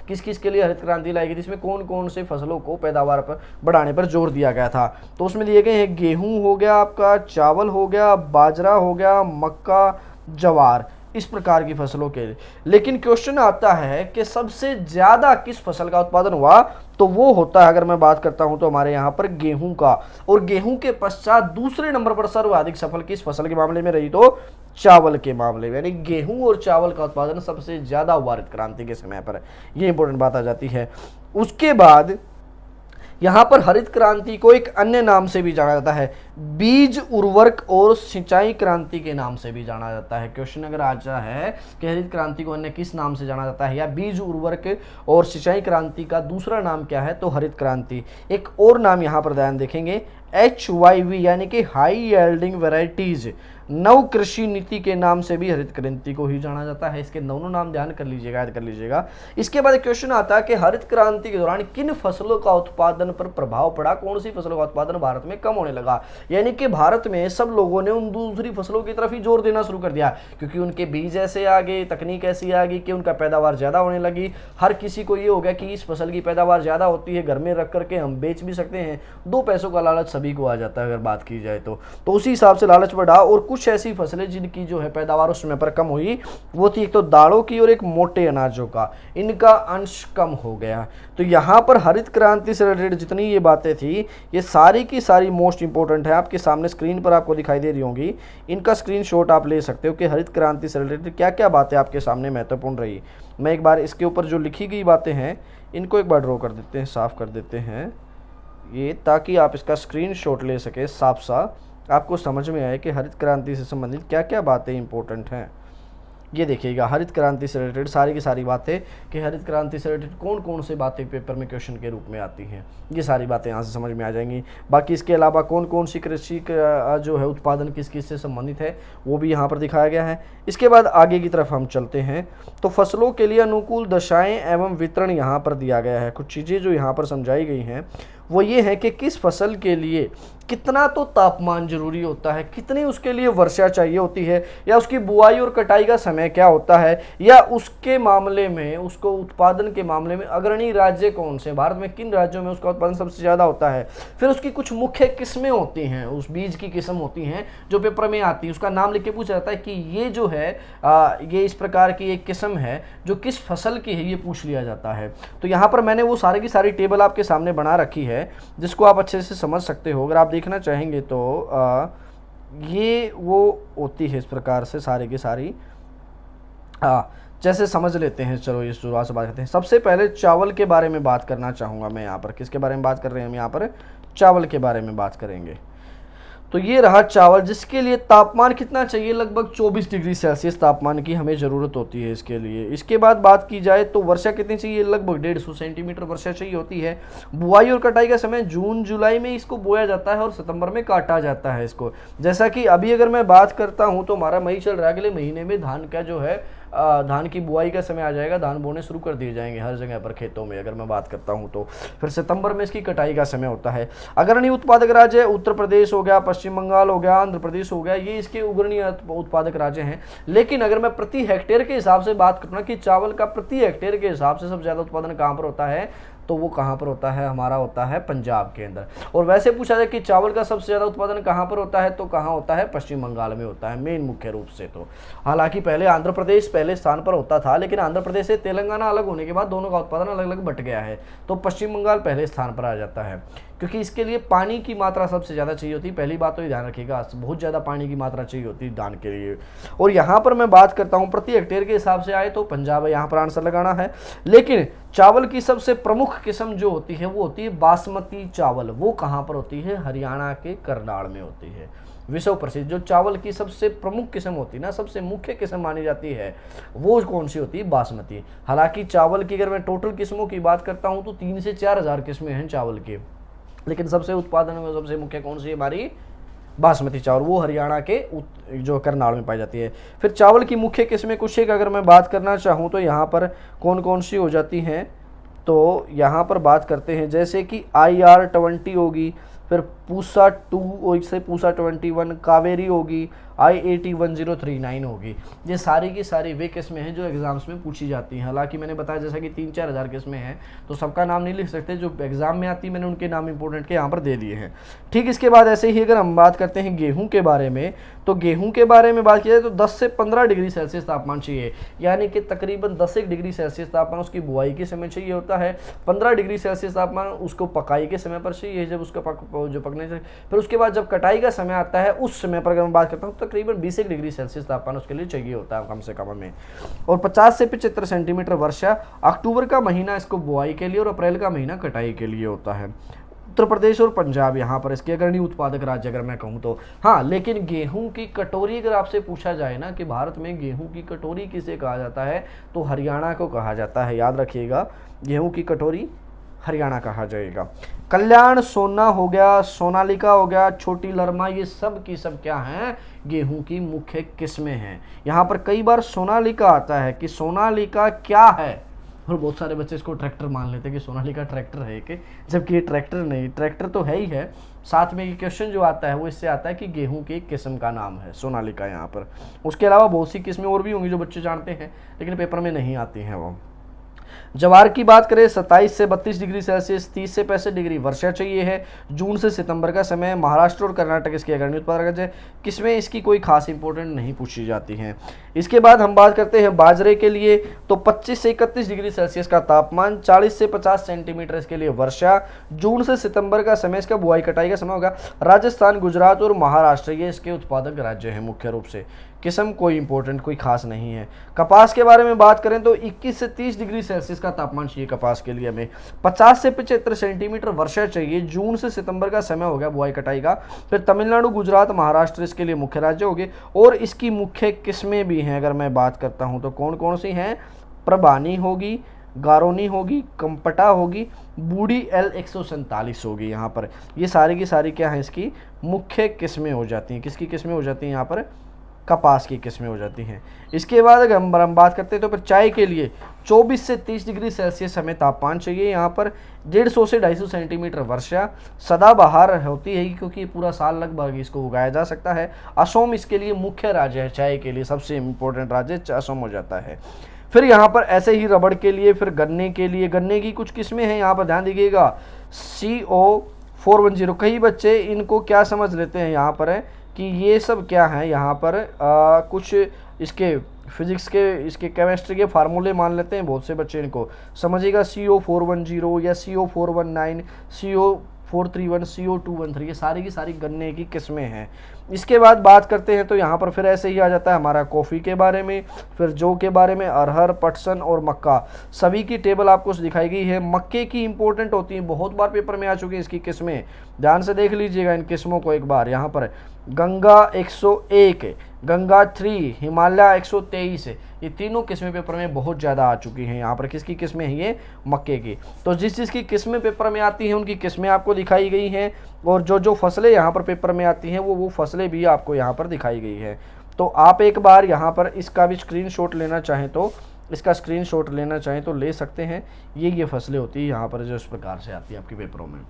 किस किस के लिए हरित क्रांति लाई गई थी, इसमें कौन कौन से फसलों को पैदावार पर बढ़ाने पर जोर दिया गया था। तो उसमें लिए गए हैं गेहूं हो गया आपका, चावल हो गया, बाजरा हो गया, मक्का, जवार, इस प्रकार की फसलों के लिए। लेकिन क्वेश्चन आता है कि सबसे ज्यादा किस फसल का उत्पादन हुआ, तो वो होता है अगर मैं बात करता हूं तो हमारे यहां पर गेहूं का। और गेहूं के पश्चात दूसरे नंबर पर सर्वाधिक सफल किस फसल के मामले में रही, तो चावल के मामले में। यानी गेहूं और चावल का उत्पादन सबसे ज्यादा हुआ हरित क्रांति के समय पर, यह इंपॉर्टेंट बात आ जाती है। उसके बाद यहां पर हरित क्रांति को एक अन्य नाम से भी जाना जाता है, बीज उर्वरक और सिंचाई क्रांति के नाम से भी जाना जाता है। क्वेश्चन अगर आता है कि हरित क्रांति को अन्य किस नाम से जाना जाता है, या बीज उर्वरक और सिंचाई क्रांति का दूसरा नाम क्या है, तो हरित क्रांति। एक और नाम यहां पर ध्यान देखेंगे, HYV यानी कि हाई यील्डिंग वैरायटीज, नव कृषि नीति के नाम से भी हरित क्रांति को ही जाना जाता है। इसके दोनों नाम ध्यान कर लीजिएगा, याद कर लीजिएगा। इसके बाद क्वेश्चन आता है कि हरित क्रांति के दौरान किन फसलों का उत्पादन पर प्रभाव पड़ा, कौन सी फसलों का उत्पादन भारत में कम होने लगा। यानी कि भारत में सब लोगों ने उन दूसरी फसलों की तरफ ही जोर देना शुरू कर दिया, क्योंकि उनके बीज ऐसे आ गए, तकनीक ऐसी आ गई कि उनका पैदावार ज्यादा होने लगी। हर किसी को ये हो गया कि इस फसल की पैदावार ज्यादा होती है, घर में रख करके हम बेच भी सकते हैं। 2 पैसों का लालच सभी को आ जाता है अगर बात की जाए तो उसी हिसाब से लालच बढ़ा। और कुछ ऐसी फसलें जिनकी जो है पैदावार उस समय पर कम हुई, वो थी एक तो दालों की और एक मोटे अनाजों का, इनका अंश कम हो गया। तो यहाँ पर हरित क्रांति से रिलेटेड जितनी ये बातें थी, ये सारी की सारी मोस्ट इंपॉर्टेंट है। आपके सामने स्क्रीन पर आपको दिखाई दे रही होंगी, इनका स्क्रीनशॉट आप ले सकते हो कि हरित क्रांति से रिलेटेड क्या क्या बातें आपके सामने महत्वपूर्ण रही। मैं एक बार इसके ऊपर जो लिखी गई बातें हैं इनको एक बार ड्रॉ कर देते हैं, साफ कर देते हैं ये, ताकि आप इसका स्क्रीनशॉट ले सके साफ साफ, आपको समझ में आए कि हरित क्रांति से संबंधित क्या क्या बातें इंपॉर्टेंट हैं। ये देखिएगा हरित क्रांति से रिलेटेड सारी की सारी बातें कि हरित क्रांति से रिलेटेड कौन कौन से बातें पेपर में क्वेश्चन के रूप में आती हैं, ये सारी बातें यहाँ से समझ में आ जाएंगी। बाकी इसके अलावा कौन कौन सी कृषि का जो है उत्पादन किस किस से संबंधित है वो भी यहाँ पर दिखाया गया है। इसके बाद आगे की तरफ हम चलते हैं तो फसलों के लिए अनुकूल दशाएं एवं वितरण यहाँ पर दिया गया है। कुछ चीज़ें जो यहाँ पर समझाई गई हैं वो ये है कि किस फसल के लिए कितना तो तापमान जरूरी होता है, कितनी उसके लिए वर्षा चाहिए होती है, या उसकी बुआई और कटाई का समय क्या होता है, या उसके मामले में उसको उत्पादन के मामले में अग्रणी राज्य कौन से, भारत में किन राज्यों में उसका उत्पादन सबसे ज़्यादा होता है। फिर उसकी कुछ मुख्य किस्में होती हैं, उस बीज की किस्म होती हैं जो पेपर में आती है, उसका नाम लिख के पूछा जाता है कि ये जो है ये इस प्रकार की एक किस्म है जो किस फसल की है, ये पूछ लिया जाता है। तो यहाँ पर मैंने वो सारी की सारी टेबल आपके सामने बना रखी है जिसको आप अच्छे से समझ सकते हो। अगर आप देखना चाहेंगे तो ये वो होती है इस प्रकार से सारी की सारी, जैसे समझ लेते हैं। चलो ये शुरुआत से बात करते हैं। सबसे पहले चावल के बारे में बात करना चाहूँगा मैं यहाँ पर। किसके बारे में बात कर रहे हैं हम यहाँ पर, चावल के बारे में बात करेंगे। तो ये रहा चावल, जिसके लिए तापमान कितना चाहिए, लगभग 24 डिग्री सेल्सियस तापमान की हमें ज़रूरत होती है इसके लिए। इसके बाद बात की जाए तो वर्षा कितनी चाहिए, लगभग 150 सेंटीमीटर वर्षा चाहिए होती है। बुआई और कटाई का समय जून जुलाई में इसको बोया जाता है और सितंबर में काटा जाता है इसको। जैसा कि अभी अगर मैं बात करता हूँ तो हमारा मई चल रहा है, अगले महीने में धान का जो है धान की बुआई का समय आ जाएगा, धान बोने शुरू कर दिए जाएंगे हर जगह पर खेतों में अगर मैं बात करता हूं तो। फिर सितंबर में इसकी कटाई का समय होता है। अग्रणी उत्पादक राज्य उत्तर प्रदेश हो गया, पश्चिम बंगाल हो गया, आंध्र प्रदेश हो गया, ये इसके अग्रणी उत्पादक राज्य हैं। लेकिन अगर मैं प्रति हेक्टेयर के हिसाब से बात करूँ कि चावल का प्रति हेक्टेयर के हिसाब से सबसे ज़्यादा उत्पादन कहाँ पर होता है, तो वो कहाँ पर होता है, हमारा होता है पंजाब के अंदर। और वैसे पूछा जाए कि चावल का सबसे ज़्यादा उत्पादन कहाँ पर होता है, तो कहाँ होता है, पश्चिम बंगाल में होता है मेन मुख्य रूप से। तो हालांकि पहले आंध्र प्रदेश पहले स्थान पर होता था, लेकिन आंध्र प्रदेश से तेलंगाना अलग होने के बाद दोनों का उत्पादन अलग अलग बट गया है, तो पश्चिम बंगाल पहले स्थान पर आ जाता है, क्योंकि इसके लिए पानी की मात्रा सबसे ज़्यादा चाहिए होती है। पहली बात तो ये ध्यान रखिएगा, बहुत ज़्यादा पानी की मात्रा चाहिए होती है धान के लिए। और यहाँ पर मैं बात करता हूँ प्रति हेक्टेयर के हिसाब से आए तो पंजाब है, यहाँ पर आंसर लगाना है। लेकिन चावल की सबसे प्रमुख किस्म जो होती है वो होती है बासमती चावल। वो कहाँ पर होती है, हरियाणा के करनाल में होती है। विश्व प्रसिद्ध जो चावल की सबसे प्रमुख किस्म होती है ना, सबसे मुख्य किस्म मानी जाती है, वो कौन सी होती है, बासमती। हालांकि चावल की अगर मैं टोटल किस्मों की बात करता हूँ तो 3 से 4 हज़ार किस्में हैं चावल की, लेकिन सबसे उत्पादन में सबसे मुख्य कौन सी है, हमारी बासमती चावल। वो हरियाणा के जो करनाल में पाई जाती है। फिर चावल की मुख्य किस्में कुछ एक अगर मैं बात करना चाहूँ तो यहाँ पर कौन कौन सी हो जाती हैं, तो यहाँ पर बात करते हैं जैसे कि IR-20 होगी, फिर पूसा 2 से पूसा 21, कावेरी होगी, I-80-1039 होगी। ये सारी की सारी वे किस्में हैं जो एग्जाम्स में पूछी जाती हैं। हालांकि मैंने बताया जैसा कि 3-4 हज़ार किस्में हैं, तो सबका नाम नहीं लिख सकते, जो एग्जाम में आती मैंने उनके नाम इंपॉर्टेंट के यहाँ पर दे दिए हैं। ठीक, इसके बाद ऐसे ही अगर हम बात करते हैं गेहूं के बारे में, तो गेहूं के बारे में बात की जाए तो 10 से 15 डिग्री सेल्सियस तापमान चाहिए, यानी कि तकरीबन 10 डिग्री सेल्सियस तापमान उसकी बुआई के समय चाहिए होता है, 15 डिग्री सेल्सियस तापमान उसको पकाई के समय पर चाहिए, जब उसका जो पकने से। फिर उसके बाद जब कटाई का समय आता है उस समय पर अगर मैं बात करता हूँ तो तकरीबन 20 डिग्री सेल्सियस तापमान उसके लिए चाहिए होता है कम से कम में। और 50 से 75 सेंटीमीटर वर्षा, अक्टूबर का महीना इसको बुआई के लिए और अप्रैल का महीना कटाई के लिए होता है। उत्तर प्रदेश और पंजाब यहाँ पर इसके अग्रणी उत्पादक राज्य अगर मैं कहूँ तो। हाँ, लेकिन गेहूं की कटोरी अगर आपसे पूछा जाए ना कि भारत में गेहूं की कटोरी किसे कहा जाता है, तो हरियाणा को कहा जाता है। याद रखिएगा, गेहूं की कटोरी हरियाणा कहा जाएगा। कल्याण, सोना हो गया, सोनालिका हो गया, छोटी लरमा, ये सब की सब क्या हैं, गेहूं की मुख्य किस्में हैं। यहाँ पर कई बार सोनालिका आता है कि सोनालिका क्या है, और बहुत सारे बच्चे इसको ट्रैक्टर मान लेते हैं कि सोनालिका ट्रैक्टर है कि, जबकि ये ट्रैक्टर नहीं, ट्रैक्टर तो है ही है, साथ में ये क्वेश्चन जो आता है वो इससे आता है कि गेहूं की किस्म का नाम है सोनालिका यहाँ पर। उसके अलावा बहुत सी किस्में और भी होंगी जो बच्चे जानते हैं, लेकिन पेपर में नहीं आती हैं वो। जवार की बात करें 27 से 32 डिग्री सेल्सियस, 30 से 65 डिग्री वर्षा चाहिए है। जून से सितंबर का समय। महाराष्ट्र और कर्नाटक इसके अग्रणी उत्पादक राज्य। किसमें इसकी कोई खास इंपॉर्टेंट नहीं पूछी जाती हैं। इसके बाद हम बात करते हैं बाजरे के लिए, तो 25 से 31 डिग्री सेल्सियस का तापमान, 40 से 50 सेंटीमीटर इसके लिए वर्षा। जून से सितंबर का समय इसका बुआई कटाई का समय होगा। राजस्थान, गुजरात और महाराष्ट्र ये इसके उत्पादक राज्य हैं मुख्य रूप से। किस्म कोई इंपॉर्टेंट कोई खास नहीं है। कपास के बारे में बात करें तो 21 से 30 डिग्री सेल्सियस का तापमान चाहिए कपास के लिए हमें। 50 से 75 सेंटीमीटर वर्षा चाहिए। जून से सितंबर का समय हो गया बुआई कटाई का। फिर तमिलनाडु, गुजरात, महाराष्ट्र इसके लिए मुख्य राज्य हो गए, और इसकी मुख्य किस्में भी हैं अगर मैं बात करता हूं तो कौन कौन सी हैं, प्रभानी होगी, गारोनी होगी, कंपटा होगी, बूढ़ी L147 होगी। यहाँ पर ये सारी की सारी क्या है, इसकी मुख्य किस्में हो जाती हैं। किसकी किस्में हो जाती हैं, यहाँ पर कपास की किस्में हो जाती हैं। इसके बाद अगर हम बात करते हैं तो फिर चाय के लिए 24 से 30 डिग्री सेल्सियस हमें तापमान चाहिए। यहाँ पर 150 से 250 सेंटीमीटर वर्षा। सदाबहार होती है क्योंकि पूरा साल लगभग इसको उगाया जा सकता है। असम इसके लिए मुख्य राज्य है, चाय के लिए सबसे इम्पोर्टेंट राज्य असम हो जाता है। फिर यहाँ पर ऐसे ही रबड़ के लिए, फिर गन्ने के लिए, गन्ने की कुछ किस्में हैं, यहाँ पर ध्यान दीजिएगा। CO410, कई बच्चे इनको क्या समझ लेते हैं यहाँ पर है कि ये सब क्या है, यहाँ पर कुछ इसके फिजिक्स के, इसके केमिस्ट्री के फार्मूले मान लेते हैं बहुत से बच्चे। इनको समझिएगा, CO410 या CO419, CO431, CO213, ये सारी की सारी गन्ने की किस्में हैं। इसके बाद बात करते हैं तो यहाँ पर फिर ऐसे ही आ जाता है हमारा कॉफ़ी के बारे में, फिर जौ के बारे में, अरहर, पटसन और मक्का, सभी की टेबल आपको दिखाई गई है। मक्के की इंपॉर्टेंट होती है, बहुत बार पेपर में आ चुकी है इसकी किस्में, ध्यान से देख लीजिएगा इन किस्मों को एक बार। यहाँ पर गंगा 101, गंगा 3, हिमालय 123, ये तीनों किस्में पेपर में बहुत ज़्यादा आ चुकी हैं। यहाँ पर किसकी किस्में हैं? ये मक्के की। तो जिस चीज़ की किस्में पेपर में आती हैं उनकी किस्में आपको दिखाई गई हैं, और जो जो फसलें यहाँ पर पेपर में आती हैं वो फसलें भी आपको यहाँ पर दिखाई गई है। तो आप एक बार यहाँ पर इसका भी स्क्रीनशॉट लेना चाहें तो ले सकते हैं। ये फसलें होती है यहाँ पर जो इस प्रकार से आती है आपके पेपरों में।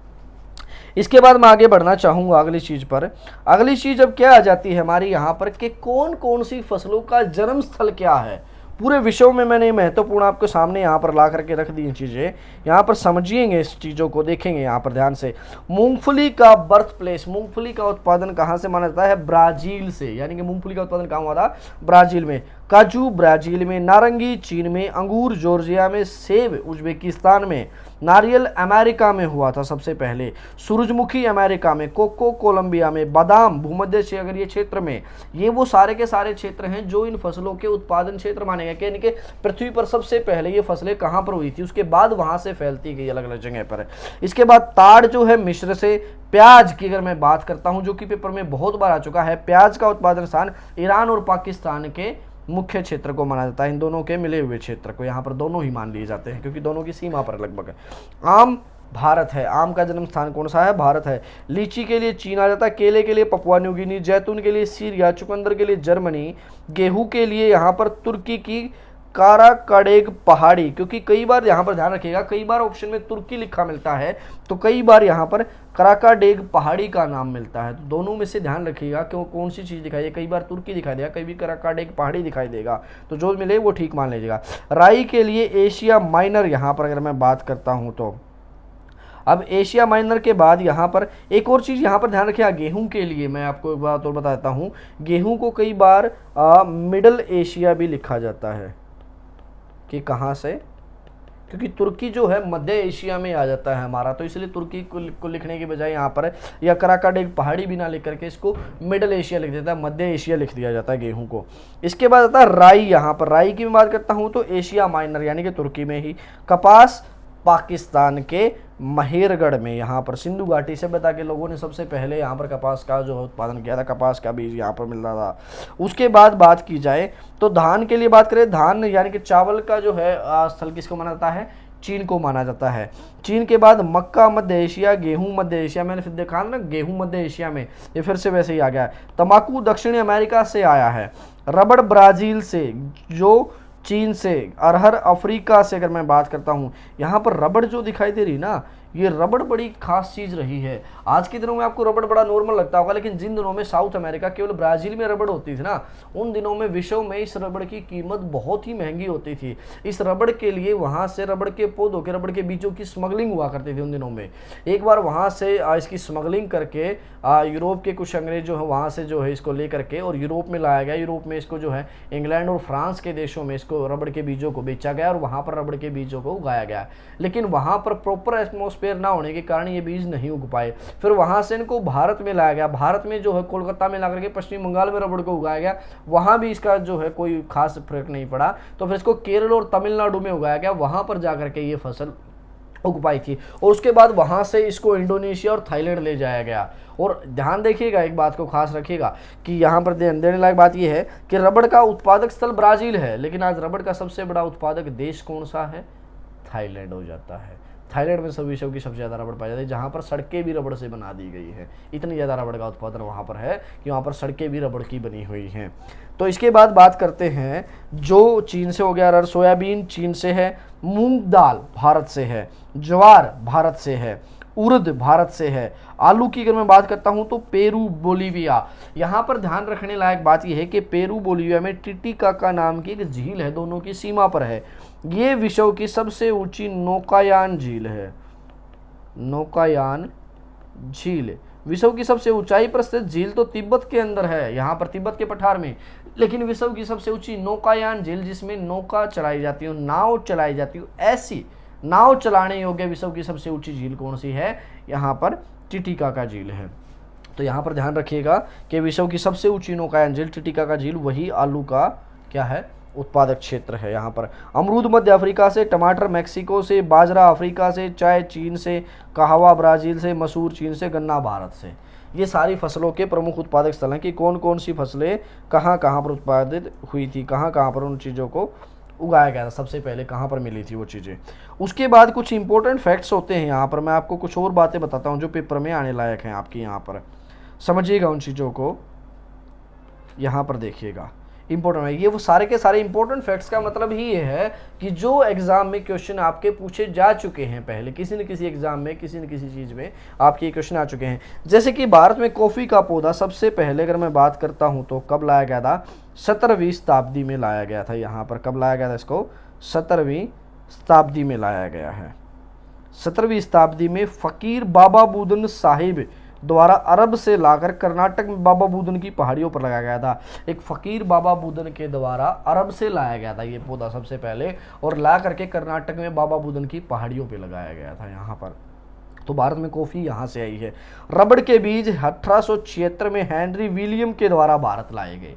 इसके बाद मैं आगे बढ़ना चाहूँगा अगली चीज़ पर। अगली चीज़ अब क्या आ जाती है हमारी यहाँ पर कि कौन कौन सी फसलों का जन्म स्थल क्या है। पूरे विषयों में मैंने महत्वपूर्ण आपके सामने यहाँ पर ला करके रख दी चीज़ें, यहाँ पर समझिएंगे इस चीज़ों को, देखेंगे यहाँ पर ध्यान से। मूंगफली का बर्थ प्लेस, मूंगफली का उत्पादन कहाँ से माना जाता है? ब्राज़ील से, यानी कि मूंगफली का उत्पादन कहाँ हुआ था? ब्राज़ील में। काजू ब्राज़ील में, नारंगी चीन में, अंगूर जॉर्जिया में, सेब उज्बेकिस्तान में, नारियल अमेरिका में हुआ था सबसे पहले, सूरजमुखी अमेरिका में, कोको कोलंबिया में, बादाम भूमध्य सागरीय क्षेत्र में। ये वो सारे के सारे क्षेत्र हैं जो इन फसलों के उत्पादन क्षेत्र माने गए, यानी कि पृथ्वी पर सबसे पहले ये फसलें कहाँ पर हुई थी, उसके बाद वहां से फैलती गई अलग अलग जगह पर। इसके बाद ताड़ जो है मिस्र से, प्याज की अगर मैं बात करता हूं जो कि पेपर में बहुत बार आ चुका है, प्याज का उत्पादन स्थान ईरान और पाकिस्तान के मुख्य क्षेत्र को माना जाता है, इन दोनों के मिले हुए क्षेत्र को, यहाँ पर दोनों ही मान लिए जाते हैं क्योंकि दोनों की सीमा पर लगभग है। आम भारत है, आम का जन्म स्थान कौन सा है? भारत है। लीची के लिए चीन आ जाता है, केले के लिए पपुआ न्यू गिनी, जैतून के लिए सीरिया, चुकंदर के लिए जर्मनी, गेहूं के लिए यहाँ पर तुर्की की काराकाडेग पहाड़ी, क्योंकि कई बार यहाँ पर ध्यान रखिएगा, कई बार ऑप्शन में तुर्की लिखा मिलता है तो कई बार यहाँ पर कराकाडेग पहाड़ी का नाम मिलता है, तो दोनों में से ध्यान रखिएगा क्यों कौन सी चीज़ दिखाई दे, कई बार तुर्की दिखाई देगा, कई भी कराकाडेग पहाड़ी दिखाई देगा, तो जो मिले वो ठीक मान लीजिएगा। राई के लिए एशिया माइनर, यहाँ पर अगर मैं बात करता हूँ तो अब एशिया माइनर के बाद यहाँ पर एक और चीज़ यहाँ पर ध्यान रखिएगा, गेहूं के लिए मैं आपको एक बात और बता देता हूँ, गेहूं को कई बार मिडल एशिया भी लिखा जाता है कि कहाँ से, क्योंकि तुर्की जो है मध्य एशिया में आ जाता है हमारा, तो इसलिए तुर्की को लिखने के बजाय यहाँ पर या कराकाडेग पहाड़ी भी ना लिख करके इसको मिडल एशिया लिख देता है, मध्य एशिया लिख दिया जाता है गेहूं को। इसके बाद आता है राई, यहाँ पर राई की मैं बात करता हूँ तो एशिया माइनर यानी कि तुर्की में ही। कपास पाकिस्तान के महेरगढ़ में, यहाँ पर सिंधु घाटी सभ्यता के लोगों ने सबसे पहले यहाँ पर कपास का जो उत्पादन किया था, कपास का बीज यहाँ पर मिल रहा था। उसके बाद बात की जाए तो धान के लिए बात करें, धान यानी कि चावल का जो है स्थल किसको माना जाता है? चीन को माना जाता है। चीन के बाद मक्का मध्य एशिया, गेहूं मध्य एशिया, मैंने फिर देखा ना गेहूं मध्य एशिया में, ये फिर से वैसे ही आ गया है। तंबाकू दक्षिणी अमेरिका से आया है, रबड़ ब्राज़ील से, जो चीन से, अरहर अफ्रीका से अगर मैं बात करता हूँ, यहाँ पर रबड़ जो दिखाई दे रही ना, ये रबड़ बड़ी खास चीज़ रही है। आज के दिनों में आपको रबड़ बड़ा नॉर्मल लगता होगा, लेकिन जिन दिनों में साउथ अमेरिका केवल ब्राज़ील में रबड़ होती थी ना, उन दिनों में विश्व में इस रबड़ की कीमत बहुत ही महंगी होती थी। इस रबड़ के लिए वहाँ से रबड़ के पौधों के, रबड़ के बीजों की स्मगलिंग हुआ करती थी उन दिनों में। एक बार वहाँ से इसकी स्मगलिंग करके यूरोप के कुछ अंग्रेज जो है वहाँ से जो है इसको ले करके और यूरोप में लाया गया। यूरोप में इसको जो है इंग्लैंड और फ्रांस के देशों में इसको रबड़ के बीजों को बेचा गया और वहाँ पर रबड़ के बीजों को उगाया गया, लेकिन वहाँ पर प्रॉपर एटमॉस्फेयर ना होने के कारण ये बीज नहीं उग पाए। फिर वहाँ से इनको भारत में लाया गया, भारत में जो है कोलकाता में ला करके पश्चिम बंगाल में रबड़ को उगाया गया, वहाँ भी इसका जो है कोई खास फर्क नहीं पड़ा, तो फिर इसको केरल और तमिलनाडु में उगाया गया, वहाँ पर जा करके ये फसल उग पाई थी। और उसके बाद वहाँ से इसको इंडोनेशिया और थाईलैंड ले जाया गया। और ध्यान देखिएगा, एक बात को खास रखिएगा कि यहाँ पर ध्यान देने लायक बात यह है कि रबड़ का उत्पादक स्थल ब्राज़ील है, लेकिन आज रबड़ का सबसे बड़ा उत्पादक देश कौन सा है? थाईलैंड हो जाता है। थाईलैंड में सभी विश्व की सबसे ज़्यादा रबड़ पाई जाती है, जहाँ पर सड़कें भी रबड़ से बना दी गई है। इतनी ज़्यादा रबड़ का उत्पादन वहाँ पर है कि वहाँ पर सड़कें भी रबड़ की बनी हुई हैं। तो इसके बाद बात करते हैं, जो चीन से हो गया अरहर, सोयाबीन चीन से है, मूंग दाल भारत से है, ज्वार भारत से है, उर्द भारत से है। आलू की अगर मैं बात करता हूं तो पेरू बोलीविया। यहाँ पर ध्यान रखने लायक बात यह है कि पेरू बोलीविया में टिटिकाका नाम की एक झील है, दोनों की सीमा पर है। ये विश्व की सबसे ऊंची नौकायान झील है, नौकायान झील। विश्व की सबसे ऊंचाई पर स्थित झील तो तिब्बत के अंदर है, यहाँ पर तिब्बत के पठार में, लेकिन विश्व की सबसे ऊंची नौकायान झील जिसमें नौका चलाई जाती है, नाव चलाई जाती है, ऐसी नाव चलाने योग्य विश्व की सबसे ऊंची झील कौन सी है? यहाँ पर टिटिकाका झील है। तो यहाँ पर ध्यान रखिएगा कि विश्व की सबसे ऊंची नौकायन झील टिटिका झील वही आलू का क्या है, उत्पादक क्षेत्र है। यहाँ पर अमरूद मध्य अफ्रीका से, टमाटर मैक्सिको से, बाजरा अफ्रीका से, चाय चीन से, कहवा ब्राज़ील से, मसूर चीन से, गन्ना भारत से। ये सारी फसलों के प्रमुख उत्पादक स्थल हैं कि कौन कौन सी फसलें कहाँ कहाँ पर उत्पादित हुई थी, कहाँ कहाँ पर उन चीज़ों को उगाया गया था, सबसे पहले कहाँ पर मिली थी वो चीज़ें। उसके बाद कुछ इंपॉर्टेंट फैक्ट्स होते हैं यहाँ पर, मैं आपको कुछ और बातें बताता हूँ जो पेपर में आने लायक हैं आपकी। यहाँ पर समझिएगा उन चीज़ों को, यहाँ पर देखिएगा इंपॉर्टेंट है ये। वो सारे के सारे इंपॉर्टेंट फैक्ट्स का मतलब ही ये है कि जो एग्जाम में क्वेश्चन आपके पूछे जा चुके हैं पहले, किसी न किसी एग्जाम में किसी न किसी चीज़ में आपके ये क्वेश्चन आ चुके हैं। जैसे कि भारत में कॉफ़ी का पौधा सबसे पहले अगर मैं बात करता हूँ तो कब लाया गया था, 17वीं शताब्दी में लाया गया था। यहाँ पर कब लाया गया था इसको, 17वीं शताब्दी में लाया गया है। 17वीं शताब्दी में फ़कीर बाबा बुदन साहिब द्वारा अरब से लाकर कर्नाटक में बाबा बुदन की पहाड़ियों पर लगाया गया था। एक फ़कीर बाबा बुदन के द्वारा अरब से लाया गया था ये पौधा सबसे पहले, और ला करके कर्नाटक में बाबा बुदन की पहाड़ियों पे लगाया गया था यहाँ पर। तो भारत में कॉफ़ी यहाँ से आई है। रबड़ के बीज 1876 में हेनरी विलियम के द्वारा भारत लाए गए।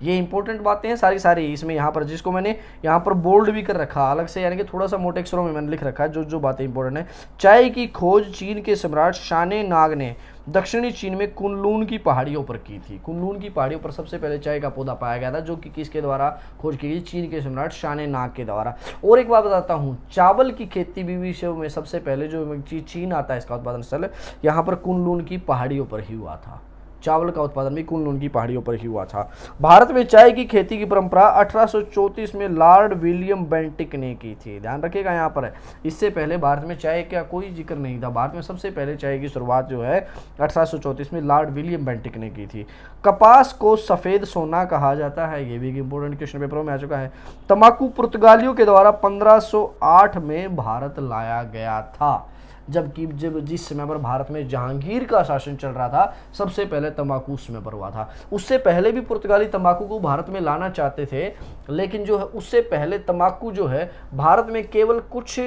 ये इंपॉर्टेंट बातें हैं सारी सारी इसमें, यहाँ पर जिसको मैंने यहाँ पर बोल्ड भी कर रखा अलग से, यानी कि थोड़ा सा मोटे अक्षरों में मैंने लिख रखा है जो जो बातें इंपॉर्टेंट है। चाय की खोज चीन के सम्राट शाने नाग ने दक्षिणी चीन में कुनलून की पहाड़ियों पर की थी। कुनलून की पहाड़ियों पर सबसे पहले चाय का पौधा पाया गया था, जो कि किसके द्वारा खोज की गई, चीन के सम्राट शाने नाग के द्वारा। और एक बात बताता हूँ, चावल की खेती भी विश्व में सबसे पहले जो चीन आता है इसका उत्पादन स्थल, यहाँ पर कुनलून की पहाड़ियों पर ही हुआ था। चावल का उत्पादन भी कुनलून की पहाड़ियों पर ही हुआ था। भारत में चाय की खेती की परंपरा 1834 में लॉर्ड विलियम बेंटिक ने की थी। ध्यान रखिएगा यहाँ पर, इससे पहले भारत में चाय का कोई जिक्र नहीं था। भारत में सबसे पहले चाय की शुरुआत जो है 1834 में लॉर्ड विलियम बेंटिक ने की थी। कपास को सफ़ेद सोना कहा जाता है, ये भी एक इंपॉर्टेंट क्वेश्चन पेपरों में आ चुका है। तंबाकू पुर्तगालियों के द्वारा 1508 में भारत लाया गया था, जबकि जिस समय पर भारत में जहांगीर का शासन चल रहा था सबसे पहले तंबाकू उस समय पर हुआ था। उससे पहले भी पुर्तगाली तंबाकू को भारत में लाना चाहते थे, लेकिन जो है उससे पहले तंबाकू जो है भारत में केवल कुछ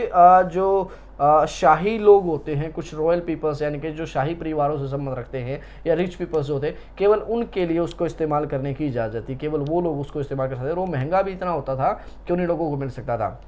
शाही लोग होते हैं, कुछ रॉयल पीपल्स यानी कि जो शाही परिवारों से संबंध रखते हैं या रिच पीपल्स होते हैं, केवल उनके लिए उसको इस्तेमाल करने की इजाज़त थी। केवल वो लोग उसको इस्तेमाल कर सकते थे, और वो महंगा भी इतना होता था कि उन्हीं लोगों को मिल सकता था।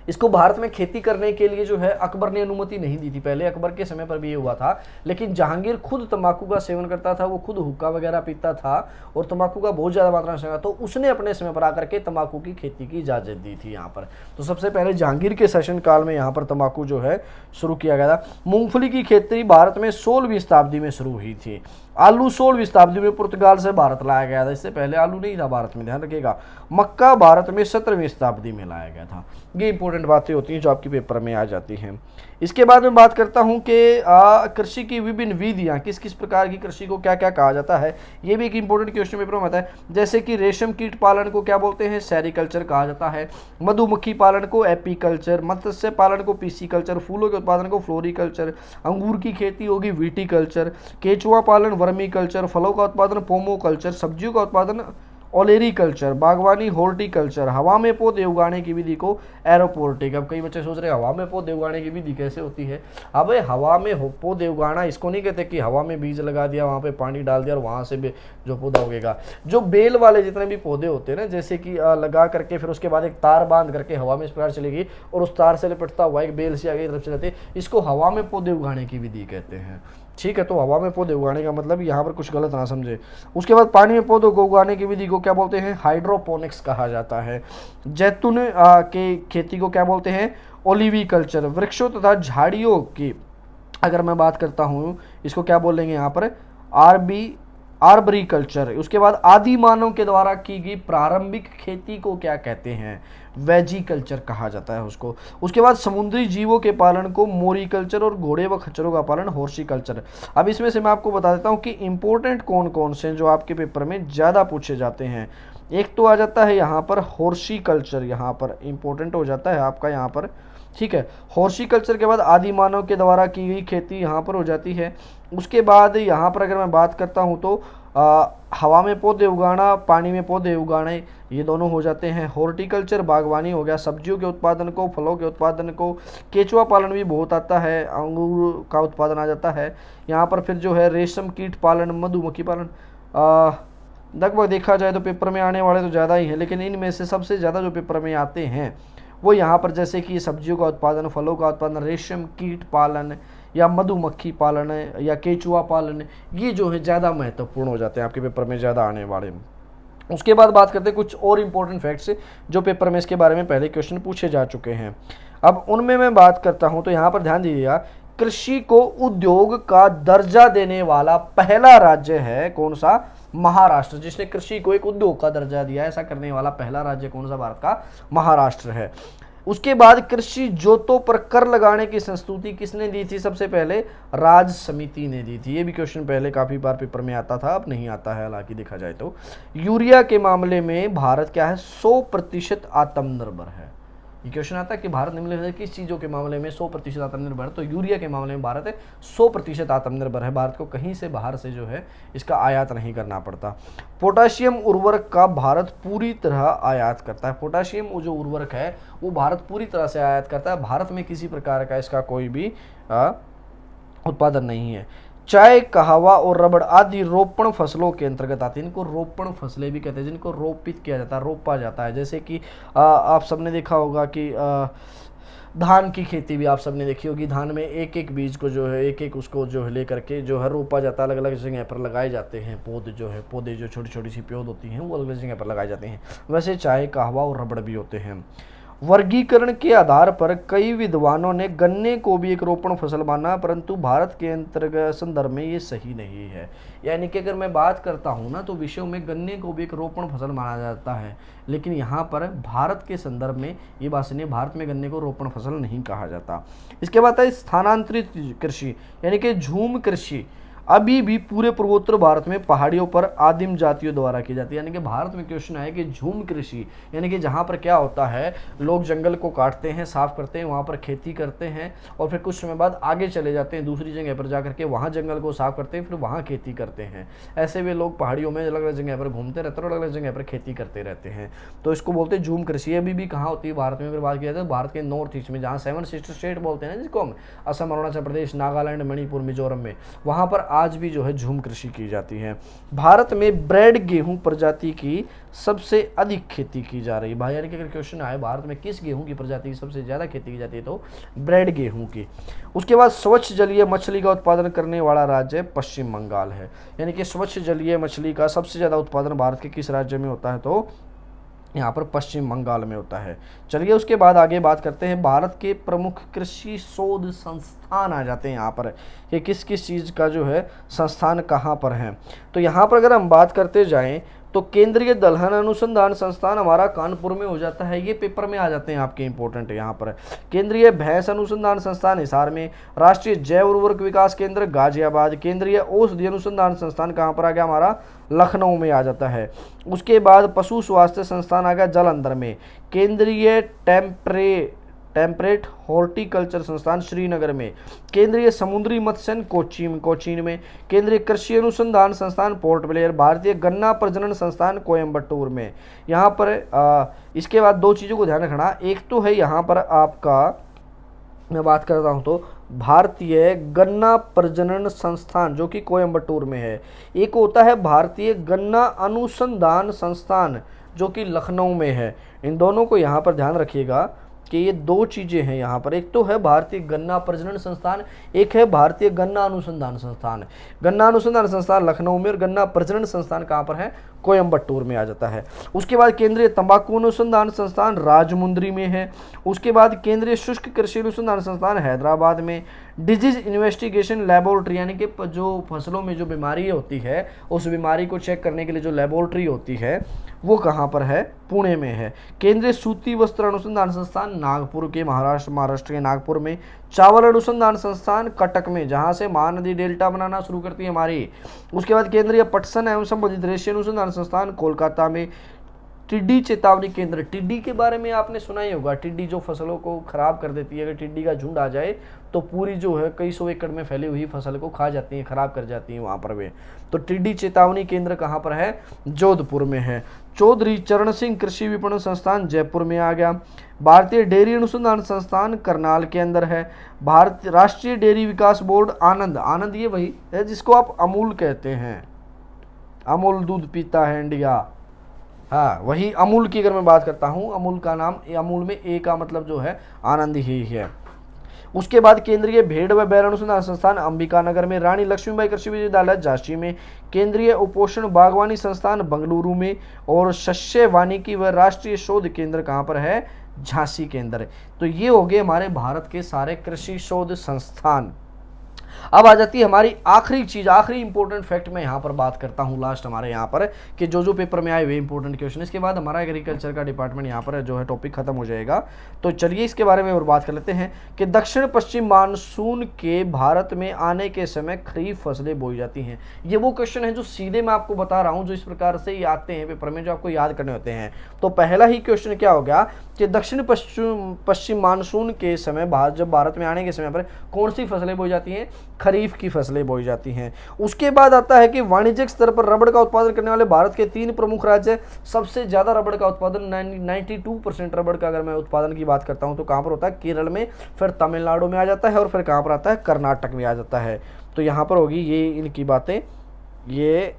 इसको भारत में खेती करने के लिए जो है अकबर ने अनुमति नहीं दी थी। पहले अकबर के समय पर भी ये हुआ था, लेकिन जहांगीर खुद तंबाकू का सेवन करता था, वो खुद हुक्का वगैरह पीता था और तंबाकू का बहुत ज़्यादा मात्रा में सेवन, तो उसने अपने समय पर आकर के तंबाकू की खेती की इजाज़त दी थी यहाँ पर। तो सबसे पहले जहांगीर के शासन काल में यहाँ पर तंबाकू जो है शुरू किया गया था। मूंगफली की खेती भारत में 16वीं शताब्दी में शुरू हुई थी। आलू 16वीं शताब्दी में पुर्तगाल से भारत लाया गया था, इससे पहले आलू नहीं था भारत में, ध्यान रखिएगा। मक्का भारत में 17वीं शताब्दी में लाया गया था। ये इंपॉर्टेंट बातें होती हैं जो आपकी पेपर में आ जाती हैं। इसके बाद मैं बात करता हूं कि कृषि की विभिन्न विधियां, किस किस प्रकार की कृषि को क्या क्या कहा जाता है, ये भी एक इंपॉर्टेंट क्वेश्चन पेपर में आता है। जैसे कि रेशम कीट पालन को क्या बोलते हैं, सेरिकल्चर कहा जाता है। मधुमक्खी पालन को एपीकल्चर, मत्स्य पालन को पीसीकल्चर, फूलों के उत्पादन को फ्लोरिकल्चर, अंगूर की खेती होगी विटीकल्चर, केचुआ पालन वर्मीकल्चर, फलों का उत्पादन पोमोकल्चर, सब्जियों का उत्पादन ओलेरीकल्चर, बागवानी हॉर्टिकल्चर, हवा में पौधे उगाने की विधि को एरोपोर्टिक। अब कई बच्चे सोच रहे हैं हवा में पौधे उगाने की विधि कैसे होती है। अब हवा में पौधे उगाना इसको नहीं कहते कि हवा में बीज लगा दिया, वहाँ पे पानी डाल दिया और वहाँ से जो पौधा उगेगा। जो बेल वाले जितने भी पौधे होते हैं ना, जैसे कि लगा करके फिर उसके बाद एक तार बांध करके हवा में इस प्रकार चलेगी और उस तार से लिपटता हुआ एक बेल से आगे तरफ से जाती है, इसको हवा में पौधे उगाने की विधि कहते हैं। ठीक है, तो हवा में पौधे उगाने का मतलब यहाँ पर कुछ गलत ना समझे। उसके बाद पानी में पौधों को उगाने की विधि को क्या बोलते हैं, हाइड्रोपोनिक्स कहा जाता है। जैतून के खेती को क्या बोलते हैं, ओलिविकल्चर। वृक्षों तथा झाड़ियों की अगर मैं बात करता हूँ इसको क्या बोलेंगे यहाँ पर, आर्बरीकल्चर। उसके बाद आदि मानव के द्वारा की गई प्रारंभिक खेती को क्या कहते हैं, वेजिकल्चर कहा जाता है उसको। उसके बाद समुद्री जीवों के पालन को मोरिकल्चर और घोड़े व खच्चरों का पालन हॉर्टिकल्चर। अब इसमें से मैं आपको बता देता हूँ कि इंपॉर्टेंट कौन कौन से जो आपके पेपर में ज़्यादा पूछे जाते हैं। एक तो आ जाता है यहाँ पर हॉर्टिकल्चर, यहाँ पर इंपॉर्टेंट हो जाता है आपका यहाँ पर, ठीक है। हॉर्टिकल्चर के बाद आदि मानव के द्वारा की गई खेती यहाँ पर हो जाती है। उसके बाद यहाँ पर अगर मैं बात करता हूँ तो हवा में पौधे उगाना, पानी में पौधे उगाने, ये दोनों हो जाते हैं। हॉर्टिकल्चर बागवानी हो गया, सब्जियों के उत्पादन को, फलों के उत्पादन को। केचुआ पालन भी बहुत आता है, अंगूर का उत्पादन आ जाता है यहाँ पर। फिर जो है रेशम कीट पालन, मधुमक्खी पालन, लगभग देखा जाए तो पेपर में आने वाले तो ज़्यादा ही हैं, लेकिन इनमें से सबसे ज़्यादा जो पेपर में आते हैं वो यहाँ पर जैसे कि सब्जियों का उत्पादन, फलों का उत्पादन, रेशम कीट पालन या मधुमक्खी पालन या केचुआ पालन, ये जो है ज़्यादा महत्वपूर्ण हो जाते हैं आपके पेपर में ज़्यादा आने वाले। उसके बाद बात करते हैं कुछ और इंपॉर्टेंट फैक्ट्स जो पेपर में इसके बारे में पहले क्वेश्चन पूछे जा चुके हैं। अब उनमें मैं बात करता हूं तो यहाँ पर ध्यान दीजिएगा, कृषि को उद्योग का दर्जा देने वाला पहला राज्य है कौन सा? महाराष्ट्र। जिसने कृषि को एक उद्योग का दर्जा दिया, ऐसा करने वाला पहला राज्य कौन सा? भारत का महाराष्ट्र है। उसके बाद कृषि जोतों पर कर लगाने की संस्तुति किसने दी थी? सबसे पहले राज समिति ने दी थी। ये भी क्वेश्चन पहले काफी बार पेपर में आता था, अब नहीं आता है हालांकि देखा जाए तो। यूरिया के मामले में भारत क्या है? 100% आत्मनिर्भर है। ये क्वेश्चन आता है कि भारत निम्नलिखित किस चीज़ों के मामले में 100% आत्मनिर्भर है? तो यूरिया के मामले में भारत 100% आत्मनिर्भर है। भारत को कहीं से बाहर से जो है इसका आयात नहीं करना पड़ता। पोटाशियम उर्वरक का भारत पूरी तरह आयात करता है। पोटाशियम वो जो उर्वरक है वो भारत पूरी तरह से आयात करता है। भारत में किसी प्रकार का इसका कोई भी उत्पादन नहीं है। चाय, कहवा और रबड़ आदि रोपण फसलों के अंतर्गत आती है। इनको रोपण फसलें भी कहते हैं, जिनको रोपित किया जाता है, रोपा जाता है। जैसे कि आप सबने देखा होगा कि धान की खेती भी आप सबने देखी होगी। धान में एक एक बीज को जो है, एक एक उसको जो है लेकर के जो है रोपा जाता है, अलग अलग जगह पर लगाए जाते हैं। पौधे जो छोटी छोटी सी पौध होती हैं वो अलग अलग जगह पर लगाए जाते हैं। वैसे चाय, कहवा और रबड़ भी होते हैं। वर्गीकरण के आधार पर कई विद्वानों ने गन्ने को भी एक रोपण फसल माना, परंतु भारत के अंतर्गत संदर्भ में ये सही नहीं है। यानी कि अगर मैं बात करता हूँ ना तो विषयों में गन्ने को भी एक रोपण फसल माना जाता है, लेकिन यहाँ पर भारत के संदर्भ में ये बात नहीं, भारत में गन्ने को रोपण फसल नहीं कहा जाता। इसके बाद है स्थानांतरित कृषि यानी कि झूम कृषि। अभी भी पूरे पूर्वोत्तर भारत में पहाड़ियों पर आदिम जातियों द्वारा की जाती है। यानी कि भारत में क्वेश्चन है कि झूम कृषि यानी कि जहाँ पर क्या होता है, लोग जंगल को काटते हैं, साफ करते हैं, वहाँ पर खेती करते हैं और फिर कुछ समय बाद आगे चले जाते हैं दूसरी जगह पर जाकर के वहाँ जंगल को साफ करते हैं, फिर वहाँ खेती करते हैं। ऐसे वे लोग पहाड़ियों में अलग अलग जगह पर घूमते रहते हैं और अलग अलग जगह पर खेती करते रहते हैं, तो इसको बोलते हैं झूम कृषि। अभी भी कहाँ होती है भारत में? अगर बात किया जाए तो भारत के नॉर्थ ईस्ट में, जहाँ 7 सिस्टर स्टेट बोलते हैं जिसको हम, असम, अरुणाचल प्रदेश, नागालैंड, मणिपुर, मिजोरम में, वहाँ पर आज भी जो है झूम कृषि की जाती है। भारत में ब्रेड गेहूं प्रजाति की सबसे अधिक खेती की जा रही है। भाई यानी कि अगर क्वेश्चन आए भारत में किस गेहूं की प्रजाति की सबसे ज्यादा खेती की जाती है तो ब्रेड गेहूं की। उसके बाद स्वच्छ जलीय मछली का उत्पादन करने वाला राज्य पश्चिम बंगाल है। यानी कि स्वच्छ जलीय मछली का सबसे ज्यादा उत्पादन भारत के किस राज्य में होता है तो यहाँ पर पश्चिम बंगाल में होता है। चलिए उसके बाद आगे बात करते हैं। भारत के प्रमुख कृषि शोध संस्थान आ जाते हैं यहाँ पर कि किस किस चीज़ का जो है संस्थान कहाँ पर है। तो यहाँ पर अगर हम बात करते जाएं तो केंद्रीय दलहन अनुसंधान संस्थान हमारा कानपुर में हो जाता है। ये पेपर में आ जाते हैं आपके इंपॉर्टेंट यहाँ पर। केंद्रीय भैंस अनुसंधान संस्थान हिसार में, राष्ट्रीय जैव उर्वरक विकास केंद्र गाजियाबाद, केंद्रीय औषधि अनुसंधान संस्थान कहाँ पर आ गया हमारा? लखनऊ में आ जाता है। उसके बाद पशु स्वास्थ्य संस्थान आ गया जालंधर में, केंद्रीय टेम्परेट हॉर्टिकल्चर संस्थान श्रीनगर में, केंद्रीय समुद्री मत्स्य कोचीन में, केंद्रीय कृषि अनुसंधान संस्थान पोर्ट ब्लेयर, भारतीय गन्ना प्रजनन संस्थान कोयम्बटूर में। यहाँ पर इसके बाद दो चीज़ों को ध्यान रखना, एक तो है यहाँ पर आपका, मैं बात करता हूँ तो भारतीय गन्ना प्रजनन संस्थान जो कि कोयम्बटूर में है, एक होता है भारतीय गन्ना अनुसंधान संस्थान जो कि लखनऊ में है। इन दोनों को यहाँ पर ध्यान रखिएगा कि ये दो चीज़ें हैं यहाँ पर, एक तो है भारतीय गन्ना प्रजनन संस्थान, एक है भारतीय गन्ना अनुसंधान संस्थान। गन्ना अनुसंधान संस्थान लखनऊ में और गन्ना प्रजनन संस्थान कहाँ पर है? कोयम्बटूर में आ जाता है। उसके बाद केंद्रीय तंबाकू अनुसंधान संस्थान राजमुंद्री में है। उसके बाद केंद्रीय शुष्क कृषि अनुसंधान संस्थान हैदराबाद में। डिजीज इन्वेस्टिगेशन लेबोरेटरी यानी कि जो फसलों में जो बीमारी होती है उस बीमारी को चेक करने के लिए जो लेबोरेटरी होती है वो कहाँ पर है? पुणे में है। केंद्रीय सूती वस्त्र अनुसंधान संस्थान नागपुर के, महाराष्ट्र के नागपुर में। चावल अनुसंधान संस्थान कटक में, जहाँ से महानदी डेल्टा बनाना शुरू करती है हमारी। उसके बाद केंद्रीय पटसन एवं संबंधित रेशे अनुसंधान संस्थान कोलकाता में। टिड्डी चेतावनी केंद्र, टिड्डी के बारे में आपने सुना ही होगा, टिड्डी जो फसलों को खराब कर देती है, अगर टिड्डी का झुंड आ जाए तो पूरी जो है कई सौ एकड़ में फैली हुई फसल को खा जाती है, खराब कर जाती है वहां पर वे। तो टिड्डी चेतावनी केंद्र कहाँ पर है? जोधपुर में है। चौधरी चरण सिंह कृषि विपणन संस्थान जयपुर में आ गया। भारतीय डेयरी अनुसंधान संस्थान करनाल के अंदर है। भारतीय राष्ट्रीय डेयरी विकास बोर्ड आनंद, आनंद ये वही है जिसको आप अमूल कहते हैं, अमूल दूध पीता है इंडिया, हाँ वही अमूल की अगर मैं बात करता हूँ, अमूल का नाम, अमूल में ए का मतलब जो है आनंद ही है। उसके बाद केंद्रीय भेड़ व बैल अनुसंधान संस्थान अंबिकानगर में, रानी लक्ष्मीबाई कृषि विश्वविद्यालय झांसी में, केंद्रीय उपोषण बागवानी संस्थान बेंगलुरु में, और शस्य वानिकी व राष्ट्रीय शोध केंद्र कहाँ पर है? झांसी के अंदर। तो ये हो गए हमारे भारत के सारे कृषि शोध संस्थान। अब आ जाती है हमारी आखिरी चीज, आखिरी इंपॉर्टेंट फैक्ट मैं यहाँ पर बात करता हूँ लास्ट हमारे यहाँ पर, कि जो पेपर में आए हुए इंपॉर्टेंट क्वेश्चन, इसके बाद हमारा एग्रीकल्चर का डिपार्टमेंट यहाँ पर जो है टॉपिक खत्म हो जाएगा। तो चलिए इसके बारे में और बात कर लेते हैं कि दक्षिण पश्चिम मानसून के भारत में आने के समय खरीफ फसलें बोई जाती हैं। ये वो क्वेश्चन है जो सीधे मैं आपको बता रहा हूँ, जो इस प्रकार से ही आते हैं पेपर में, जो आपको याद करने होते हैं। तो पहला ही क्वेश्चन क्या हो गया कि दक्षिण पश्चिम मानसून के समय जब भारत में आने के समय पर कौन सी फसलें बोई जाती हैं? खरीफ की फसलें बोई जाती हैं। उसके बाद आता है कि वाणिज्यिक स्तर पर रबड़ का उत्पादन करने वाले भारत के 3 प्रमुख राज्य, सबसे ज्यादा रबड़ का उत्पादन 92% रबड़ का अगर मैं उत्पादन की बात करता हूं तो कहां पर होता है? केरल में, फिर तमिलनाडु में आ जाता है, और फिर कहां पर आता है? कर्नाटक में आ जाता है। तो यहां पर होगी ये इनकी बातें, ये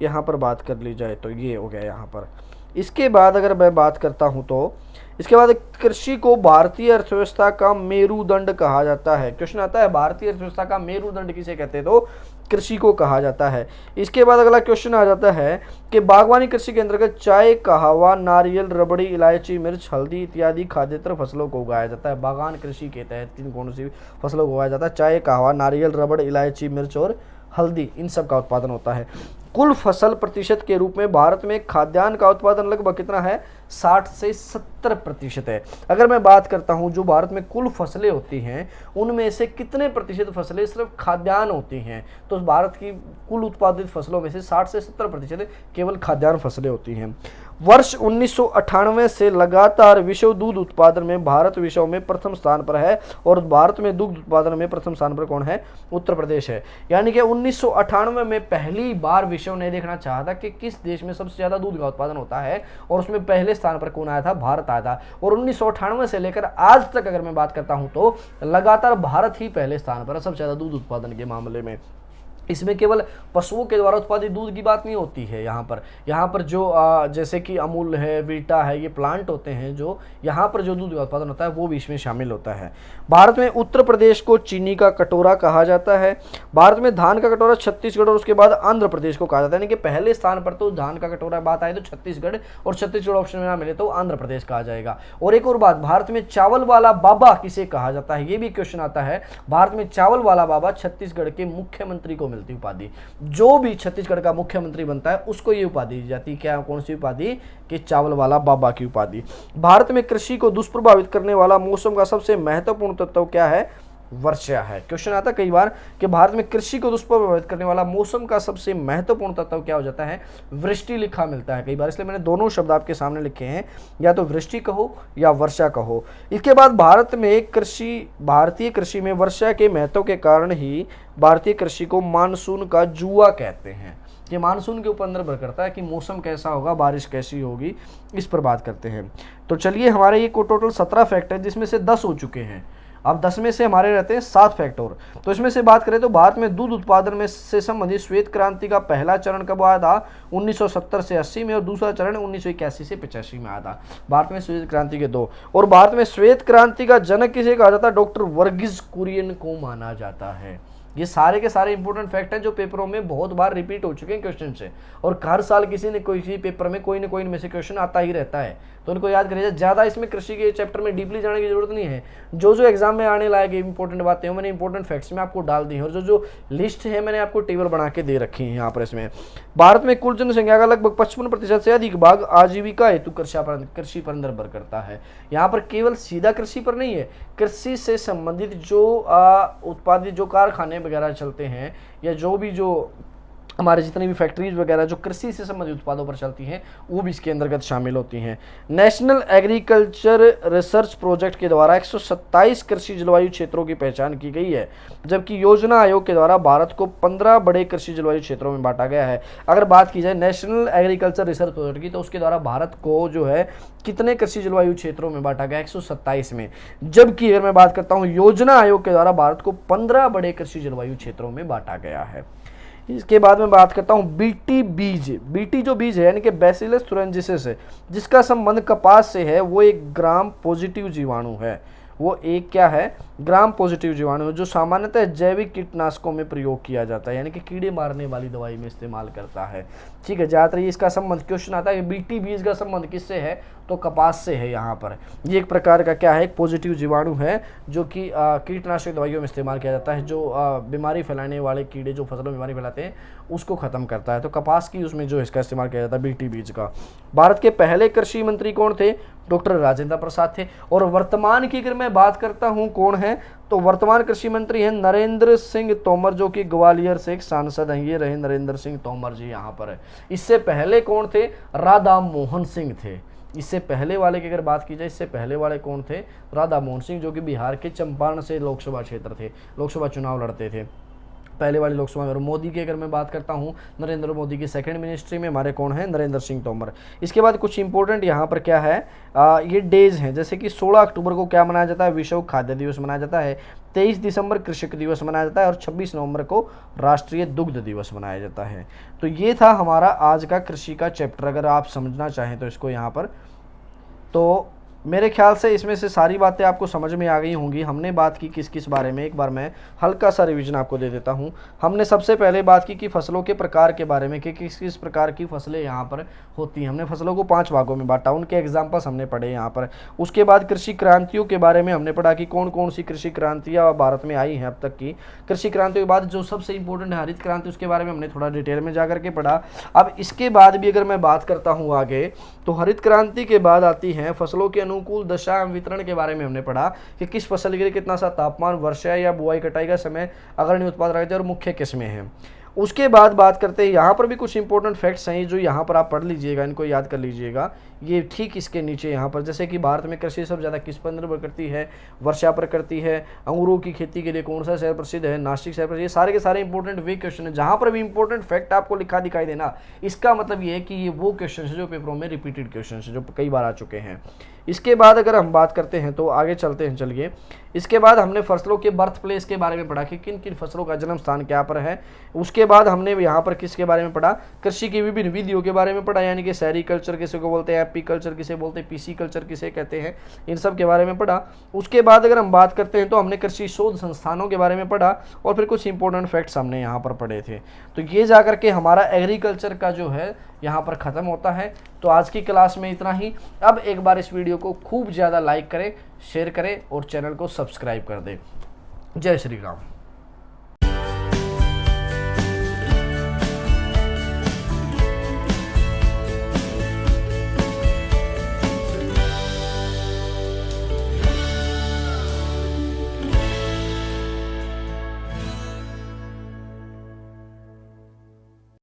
यहां पर बात कर ली जाए तो ये हो गया यहां पर। इसके बाद अगर मैं बात करता हूं तो इसके बाद कृषि को भारतीय अर्थव्यवस्था का मेरुदंड कहा जाता है। क्वेश्चन आता है भारतीय अर्थव्यवस्था का मेरुदंड किसे कहते हैं? तो कृषि को कहा जाता है। इसके बाद अगला क्वेश्चन आ जाता है कि बागवानी कृषि के अंतर्गत चाय, कहवा, नारियल, रबड़ी, इलायची, मिर्च, हल्दी इत्यादि खाद्येतर फसलों को उगाया जाता है। बागान कृषि के तहत कौन सी फसलों को उगाया जाता है? चाय, कहवा, नारियल, रबड़, इलायची, मिर्च और हल्दी, इन सब का उत्पादन होता है। कुल फसल प्रतिशत के रूप में भारत में खाद्यान्न का उत्पादन लगभग कितना है? 60 से 70% है। अगर मैं बात करता हूं जो भारत में कुल फसलें होती हैं उनमें से कितने प्रतिशत फसलें सिर्फ खाद्यान्न होती हैं? तो भारत की कुल उत्पादित फसलों में से 60 से 70% केवल खाद्यान्न फसलें होती हैं। वर्ष 1998 से लगातार विश्व दूध उत्पादन में भारत विश्व में प्रथम स्थान पर है, और भारत में दुग्ध उत्पादन में प्रथम स्थान पर कौन है? उत्तर प्रदेश है। यानी कि 1998 में पहली बार विश्व ने देखना चाहा था कि किस देश में सबसे ज्यादा दूध का उत्पादन होता है, और उसमें पहले स्थान पर कौन आया था? भारत आया था। और 1998 से लेकर आज तक अगर मैं बात करता हूं तो लगातार भारत ही पहले स्थान पर है सबसे ज्यादा दूध उत्पादन के मामले में। इसमें केवल पशुओं के द्वारा उत्पादित दूध की बात नहीं होती है। यहाँ पर जो जैसे कि अमूल है, वीटा है, ये प्लांट होते हैं जो यहाँ पर जो दूध का उत्पादन होता है वो भी इसमें शामिल होता है। भारत में उत्तर प्रदेश को चीनी का कटोरा कहा जाता है। भारत में धान का कटोरा छत्तीसगढ़ और उसके बाद आंध्र प्रदेश को कहा जाता है। यानी कि पहले स्थान पर तो धान का कटोरा बात आए तो छत्तीसगढ़, और छत्तीसगढ़ ऑप्शन में ना मिले तो आंध्र प्रदेश कहा जाएगा। और एक और बात, भारत में चावल वाला बाबा किसे कहा जाता है? ये भी क्वेश्चन आता है। भारत में चावल वाला बाबा छत्तीसगढ़ के मुख्यमंत्री को मिलती उपाधि। जो भी छत्तीसगढ़ का मुख्यमंत्री बनता है उसको ये उपाधि दी जाती है। क्या? कौन सी उपाधि? कि चावल वाला बाबा की उपाधि। भारत में कृषि को दुष्प्रभावित करने वाला मौसम का सबसे महत्वपूर्ण तत्व क्या है? वर्षा है। क्वेश्चन आता है कई बार कि भारत में कृषि को दुष्प्रभावित करने वाला मौसम का सबसे महत्वपूर्ण तत्व क्या हो जाता है? वृष्टि लिखा मिलता है कई बार, इसलिए मैंने दोनों शब्द आपके सामने लिखे हैं, या तो वृष्टि कहो या वर्षा कहो। इसके बाद भारतीय कृषि में वर्षा के महत्व के कारण ही भारतीय कृषि को मानसून का जुआ कहते हैं। ये मानसून के ऊपर निर्भर करता है कि मौसम कैसा होगा, बारिश कैसी होगी, इस पर बात करते हैं। तो चलिए, हमारे ये टोटल 17 फैक्ट है जिसमें से 10 हो चुके हैं। अब 10 में से हमारे रहते हैं 7 फैक्ट और। तो इसमें से बात करें तो भारत में दूध उत्पादन में से संबंधित श्वेत क्रांति का पहला चरण कब आया था? 1970 से 80 में, और दूसरा चरण 1981 से 85 में आया था। भारत में श्वेत क्रांति के 2। और भारत में श्वेत क्रांति का जनक किसे कहा जाता है? डॉक्टर वर्गीज कुरियन को माना जाता है। ये सारे के सारे इंपॉर्टेंट फैक्ट हैं जो पेपरों में बहुत बार रिपीट हो चुके हैं क्वेश्चन से, और हर साल किसी न कोई पेपर में कोई ना कोई इनमें से क्वेश्चन आता ही रहता है। तो उनको याद करिए। ज़्यादा इसमें कृषि के चैप्टर में डीपली जाने की जरूरत नहीं है। जो जो एग्जाम में आने लायक इंपॉर्टेंट बातें हैं मैंने इंपॉर्टेंट फैक्ट्स में आपको डाल दी हैं, और जो जो लिस्ट है मैंने आपको टेबल बना के दे रखी है यहाँ पर। इसमें भारत में कुल जनसंख्या का लगभग 55% से अधिक भाग आजीविका हेतु कृषि पर निर्भर करता है। यहाँ पर केवल सीधा कृषि पर नहीं है, कृषि से संबंधित जो उत्पादित जो कारखाने वगैरह चलते हैं, या जो भी जो हमारे जितनी भी फैक्ट्रीज वगैरह जो कृषि से संबंधित उत्पादों पर चलती हैं वो भी इसके अंतर्गत शामिल होती हैं। नेशनल एग्रीकल्चर रिसर्च प्रोजेक्ट के द्वारा 127 कृषि जलवायु क्षेत्रों की पहचान की गई है, जबकि योजना आयोग के द्वारा भारत को 15 बड़े कृषि जलवायु क्षेत्रों में बांटा गया है। अगर बात की जाए नेशनल एग्रीकल्चर रिसर्च प्रोजेक्ट की, तो उसके द्वारा भारत को जो है कितने कृषि जलवायु क्षेत्रों में बांटा गया, 127 में। जबकि अगर मैं बात करता हूँ योजना आयोग के द्वारा भारत को 15 बड़े कृषि जलवायु क्षेत्रों में बांटा गया है। इसके बाद में बात करता हूँ बीटी बीज। बीटी जो बीज है यानी कि बैसिलस थुरिंजिसिस है, जिसका संबंध कपास से है, वो एक ग्राम पॉजिटिव जीवाणु है। वो एक क्या है, ग्राम पॉजिटिव जीवाणु, जो सामान्यतः जैविक कीटनाशकों में प्रयोग किया जाता है, यानी कि कीड़े मारने वाली दवाई में इस्तेमाल करता है। ठीक है, ज़्यादातर इसका संबंध क्वेश्चन आता है कि बीटी बीज का संबंध किससे है, तो कपास से है। यहाँ पर ये एक प्रकार का क्या है, एक पॉजिटिव जीवाणु है जो कि कीटनाशक दवाइयों में इस्तेमाल किया जाता है, जो बीमारी फैलाने वाले कीड़े जो फसलों में बीमारी फैलाते हैं उसको खत्म करता है। तो कपास की उसमें जो इसका इस्तेमाल किया जाता है बीटी बीज का। भारत के पहले कृषि मंत्री कौन थे, डॉक्टर राजेंद्र प्रसाद थे। और वर्तमान की अगर मैं बात करता हूँ कौन है, तो वर्तमान कृषि मंत्री हैं नरेंद्र सिंह तोमर, जो कि ग्वालियर से एक सांसद हैं। ये रहे नरेंद्र सिंह तोमर जी यहाँ पर है। इससे पहले कौन थे, राधा मोहन सिंह थे। इससे पहले वाले की अगर बात की जाए, इससे पहले वाले कौन थे, राधा मोहन सिंह, जो कि बिहार के चंपारण से लोकसभा क्षेत्र थे, लोकसभा चुनाव लड़ते थे पहले वाली लोकसभा में। और मोदी की अगर मैं बात करता हूँ, नरेंद्र मोदी की सेकंड मिनिस्ट्री में हमारे कौन है, नरेंद्र सिंह तोमर। इसके बाद कुछ इंपॉर्टेंट यहाँ पर क्या है, ये डेज हैं, जैसे कि 16 अक्टूबर को क्या मनाया जाता है, विश्व खाद्य दिवस मनाया जाता है। 23 दिसंबर कृषक दिवस मनाया जाता है और 26 नवंबर को राष्ट्रीय दुग्ध दिवस मनाया जाता है। तो ये था हमारा आज का कृषि का चैप्टर। अगर आप समझना चाहें तो इसको यहाँ पर, तो मेरे ख्याल से इसमें से सारी बातें आपको समझ में आ गई होंगी। हमने बात की किस किस बारे में, एक बार मैं हल्का सा रिवीजन आपको दे देता हूं। हमने सबसे पहले बात की कि फसलों के प्रकार के बारे में, कि किस किस प्रकार की फसलें यहाँ पर होती हैं। हमने फसलों को 5 भागों में बांटा, उनके एग्जाम्पल्स हमने पढ़े यहाँ पर। उसके बाद कृषि क्रांतियों के बारे में हमने पढ़ा कि कौन कौन सी कृषि क्रांतियाँ भारत में आई हैं अब तक की। कृषि क्रांतियों के बाद जो सबसे इंपॉर्टेंट है हरित क्रांति, उसके बारे में हमने थोड़ा डिटेल में जा करके पढ़ा। अब इसके बाद भी अगर मैं बात करता हूँ आगे, तो हरित क्रांति के बाद आती हैं फसलों के अनुकूल दशा वितरण के बारे में हमने पढ़ा कि किस फसल के लिए कितना सा तापमान, वर्षा या बुआई कटाई का समय, अग्रणी उत्पाद रखते हैं और मुख्य किस्में हैं। उसके बाद बात करते हैं, यहाँ पर भी कुछ इंपॉर्टेंट फैक्ट्स हैं जो यहाँ पर आप पढ़ लीजिएगा, इनको याद कर लीजिएगा। ये ठीक इसके नीचे यहाँ पर, जैसे कि भारत में कृषि सबसे ज़्यादा किस पर निर्भर करती है, वर्षा पर करती है। अंगूरों की खेती के लिए कौन सा शहर प्रसिद्ध है, नासिक शहर प्रसिद्ध। ये सारे के सारे इंपॉर्टेंट वे क्वेश्चन है। जहाँ पर भी इंपॉर्टेंट फैक्ट आपको लिखा दिखाई देना, इसका मतलब ये है कि ये वो क्वेश्चन है जो पेपरों में रिपीटेड क्वेश्चन है, जो कई बार आ चुके हैं। इसके बाद अगर हम बात करते हैं तो आगे चलते हैं, चलिए। इसके बाद हमने फसलों के बर्थ प्लेस के बारे में पढ़ा कि किन किन फसलों का जन्म स्थान क्या पर है। उसके बाद हमने यहाँ पर किसके बारे में पढ़ा, कृषि की विभिन्न विधियों के बारे में पढ़ा, यानी कि सेरीकल्चर किसे को बोलते हैं, एपी कल्चर किसे बोलते हैं, पीसी कल्चर किसे कहते हैं, इन सब के बारे में पढ़ा। उसके बाद अगर हम बात करते हैं तो हमने कृषि शोध संस्थानों के बारे में पढ़ा और फिर कुछ इंपॉर्टेंट फैक्ट्स हमने यहाँ पर पढ़े थे। तो ये जा करके हमारा एग्रीकल्चर का जो है यहाँ पर ख़त्म होता है। तो आज की क्लास में इतना ही। अब एक बार इस वीडियो को खूब ज़्यादा लाइक करें, शेयर करें और चैनल को सब्सक्राइब कर दें। जय श्री राम।